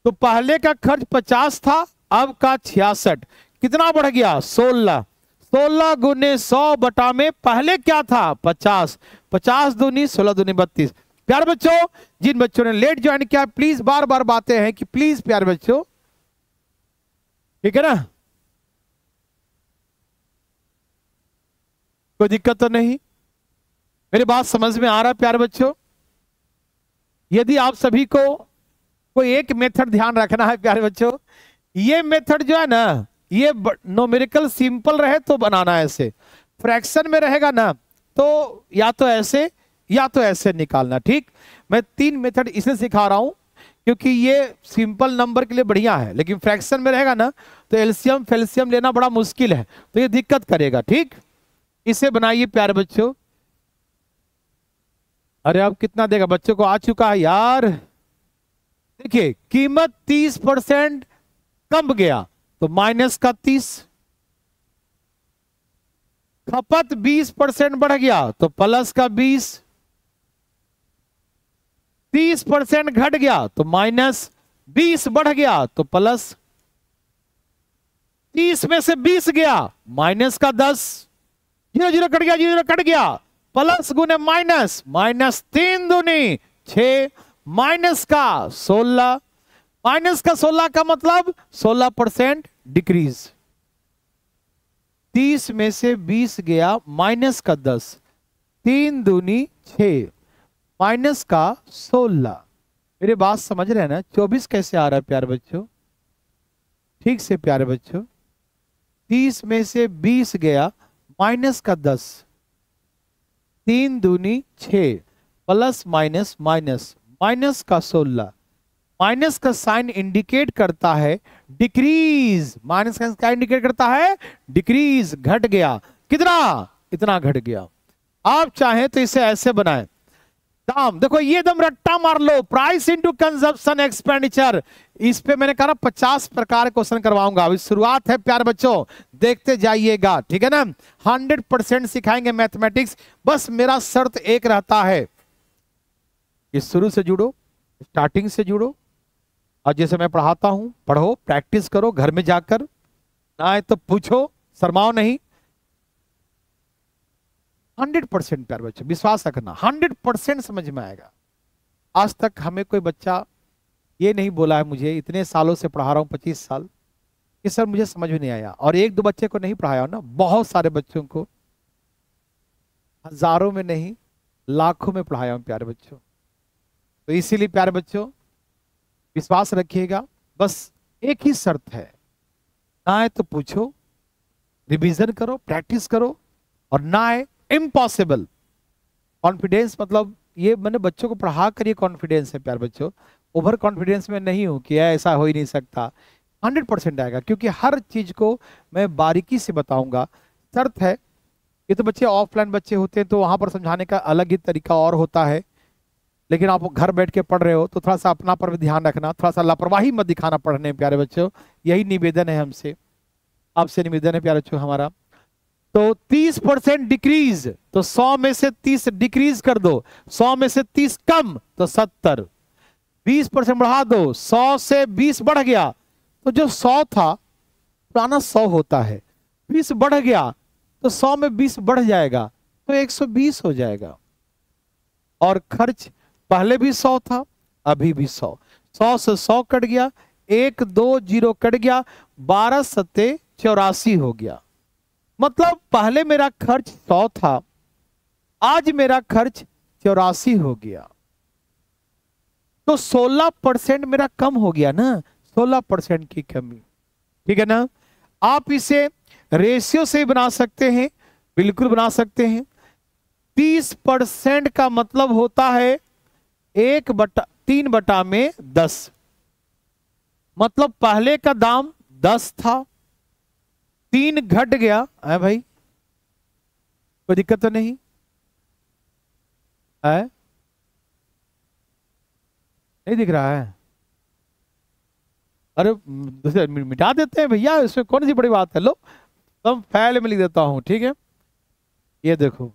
Speaker 1: तो पहले का खर्च 50 था, अब का 66, कितना बढ़ गया 16, 16 गुने 100 बटा में पहले क्या था 50, 50 दूनी 16 दूनी 32। प्यारे बच्चों, जिन बच्चों ने लेट ज्वाइन किया प्लीज बार बार बातें हैं कि प्लीज प्यारे बच्चों, ठीक है ना, कोई दिक्कत तो नहीं, मेरी बात समझ में आ रहा है प्यारे बच्चों? यदि आप सभी को कोई एक मेथड ध्यान रखना है प्यारे बच्चों, ये मेथड जो है ना, ये न्यूमेरिकल सिंपल रहे तो बनाना है, ऐसे फ्रैक्शन में रहेगा ना तो या तो ऐसे निकालना, ठीक। मैं 3 मेथड इसलिए सिखा रहा हूं क्योंकि ये सिंपल नंबर के लिए बढ़िया है, लेकिन फ्रैक्शन में रहेगा ना तो एलसीएम फेल्सियम लेना बड़ा मुश्किल है, तो ये दिक्कत करेगा, ठीक। इसे बनाइए प्यारे बच्चों। अरे अब कितना देगा, बच्चों को आ चुका है यार। देखिए कीमत 30% कम गया तो माइनस का 30, खपत 20% बढ़ गया तो प्लस का 20, 30% घट गया तो माइनस, 20 बढ़ गया तो प्लस, 30 में से 20 गया माइनस का 10, 0 0 कट गया, 0 कट गया, प्लस गुने माइनस, माइनस 3 दूनी 6, माइनस का 16, माइनस का 16 का मतलब 16% डिक्रीज। 30 में से 20 गया माइनस का 10, 3 दूनी 6, माइनस का 16। मेरी बात समझ रहे हैं ना? 24 कैसे आ रहा है प्यारे बच्चों? ठीक से प्यारे बच्चों, 30 में से 20 गया माइनस का 10, 3 दूनी 6, प्लस माइनस माइनस, माइनस का 16, माइनस का साइन इंडिकेट करता है डिक्रीज, माइनस का क्या इंडिकेट करता है? डिक्रीज, घट गया, कितना? इतना घट गया। आप चाहें तो इसे ऐसे बनाएं, दाम देखो ये दम रट्टा मार लो, प्राइस इनटू कंजप्शन एक्सपेंडिचर। इस पे मैंने कहा 50 प्रकार क्वेश्चन करवाऊंगा, अभी शुरुआत है प्यारे बच्चों, देखते जाइएगा, ठीक है ना। 100% सिखाएंगे मैथमेटिक्स। बस मेरा शर्त एक रहता है कि शुरू से जुड़ो, स्टार्टिंग से जुड़ो, और जैसे मैं पढ़ाता हूं पढ़ो, प्रैक्टिस करो घर में जाकर, ना आए तो पूछो, शर्माओ नहीं। 100% प्यारे बच्चों विश्वास रखना, 100% समझ में आएगा। आज तक हमें कोई बच्चा ये नहीं बोला है, मुझे इतने सालों से पढ़ा रहा हूँ 25 साल, कि सर मुझे समझ में नहीं आया। और एक दो बच्चे को नहीं पढ़ाया ना, बहुत सारे बच्चों को, हजारों में नहीं लाखों में पढ़ाया हूं प्यारे बच्चों। तो इसीलिए प्यारे बच्चों विश्वास रखिएगा। बस एक ही शर्त है, ना आए तो पूछो, रिवीजन करो, प्रैक्टिस करो, और ना आए इम्पॉसिबल। कॉन्फिडेंस मतलब ये मैंने बच्चों को पढ़ा कर ये कॉन्फिडेंस है प्यारे बच्चों, ओवर कॉन्फिडेंस में नहीं हूं कि ऐसा हो ही नहीं सकता। 100% आएगा, क्योंकि हर चीज को मैं बारीकी से बताऊंगा। शर्त है, ये तो बच्चे ऑफलाइन बच्चे होते हैं तो वहां पर समझाने का अलग ही तरीका और होता है, लेकिन आप घर बैठ के पढ़ रहे हो तो थोड़ा सा अपना पर भी ध्यान रखना, थोड़ा सा लापरवाही मत दिखाना पढ़ने में प्यारे बच्चों। यही निवेदन है हमसे, आपसे निवेदन है प्यारे बच्चों हमारा। तो 30% डिक्रीज, तो 100 में से 30 डिक्रीज कर दो, 100 में से 30 कम तो 70, 20% बढ़ा दो, 100 से 20 बढ़ गया तो जो 100 था पुराना 100 होता है, 20 बढ़ गया तो 100 में 20 बढ़ जाएगा तो 120 हो जाएगा। और खर्च पहले भी 100 था, अभी भी 100, 100 से 100 कट गया, 1 2 0 कट गया, 12 सत्ते 84 हो गया। मतलब पहले मेरा खर्च 100 था, आज मेरा खर्च 84 हो गया, तो 16% मेरा कम हो गया ना, 16% की कमी। ठीक है ना। आप इसे रेशियो से बना सकते हैं, बिल्कुल बना सकते हैं। 30% का मतलब होता है 3/10, मतलब पहले का दाम 10 था, 3 घट गया है भाई, कोई दिक्कत तो नहीं है? नहीं दिख रहा है? अरे दूसरे मिटा देते हैं भैया, इसमें कौन सी बड़ी बात है। लो तुम फाइल में लिख देता हूं, ठीक है। ये देखो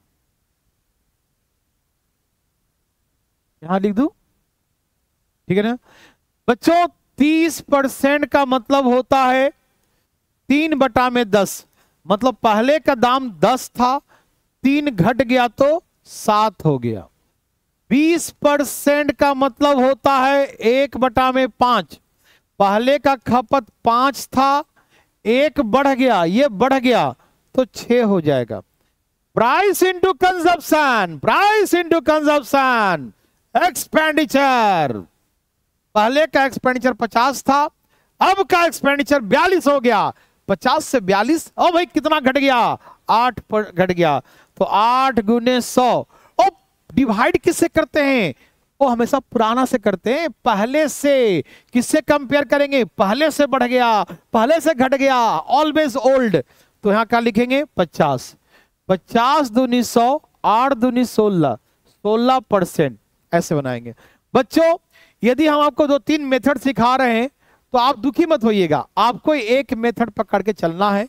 Speaker 1: यहां लिख दूं, ठीक है ना बच्चों। 30% का मतलब होता है 3/10, मतलब पहले का दाम 10 था, 3 घट गया तो 7 हो गया। 20% का मतलब होता है 1/5, पहले का खपत 5 था, 1 बढ़ गया, ये बढ़ गया तो 6 हो जाएगा। Price into consumption, price into consumption, expenditure. पहले का एक्सपेंडिचर 50 था, अब का एक्सपेंडिचर 42 हो गया। 50 से 42, ओ भाई कितना घट गया? 8 पर घट गया, तो 8 गुने 100। ओ डिवाइड किससे करते हैं? वो हमेशा पुराना से करते हैं, पहले से। किससे कंपेयर करेंगे? पहले से बढ़ गया, पहले से घट गया, ऑलवेज ओल्ड। तो यहां क्या लिखेंगे? 50, 50 दूनी 100, 8 दूनी 16, 16% ऐसे बनाएंगे। बच्चों यदि हम आपको 2-3 मेथड सिखा रहे हैं तो आप दुखी मत होइएगा, आपको एक मेथड पकड़ के चलना है,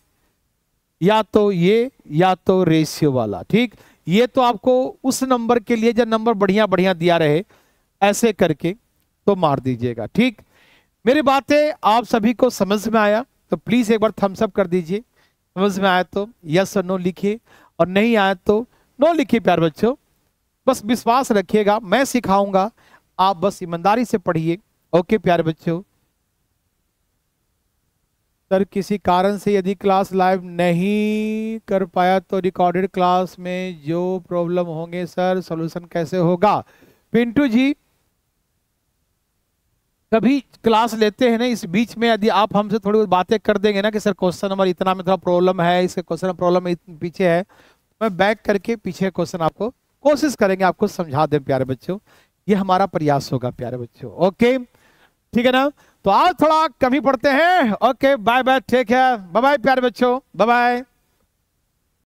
Speaker 1: या तो ये या तो रेशियो वाला। ठीक, ये तो आपको उस नंबर के लिए जब नंबर बढ़िया बढ़िया दिया रहे ऐसे करके तो मार दीजिएगा। ठीक, मेरी बातें आप सभी को समझ में आया तो प्लीज एक बार थम्स अप कर दीजिए। समझ में आया तो यस और नो लिखिए, और नहीं आया तो नो लिखिए प्यारे बच्चों। बस विश्वास रखिएगा, मैं सिखाऊंगा, आप बस ईमानदारी से पढ़िए। ओके प्यारे बच्चों। सर किसी कारण से यदि क्लास लाइव नहीं कर पाया तो रिकॉर्डेड क्लास में जो प्रॉब्लम होंगे सर सॉल्यूशन कैसे होगा? पिंटू जी कभी क्लास लेते हैं ना, इस बीच में यदि आप हमसे थोड़ी बहुत बातें कर देंगे ना कि सर क्वेश्चन नंबर इतना में थोड़ा प्रॉब्लम है, इसके क्वेश्चन प्रॉब्लम पीछे है, मैं बैक करके पीछे क्वेश्चन आपको कोशिश करेंगे आपको समझा दें प्यारे बच्चों। ये हमारा प्रयास होगा प्यारे बच्चों। ओके ठीक है ना। तो आज थोड़ा कमी पड़ते हैं। Okay bye bye, take care, bye bye प्यारे बच्चों, बाय बाय।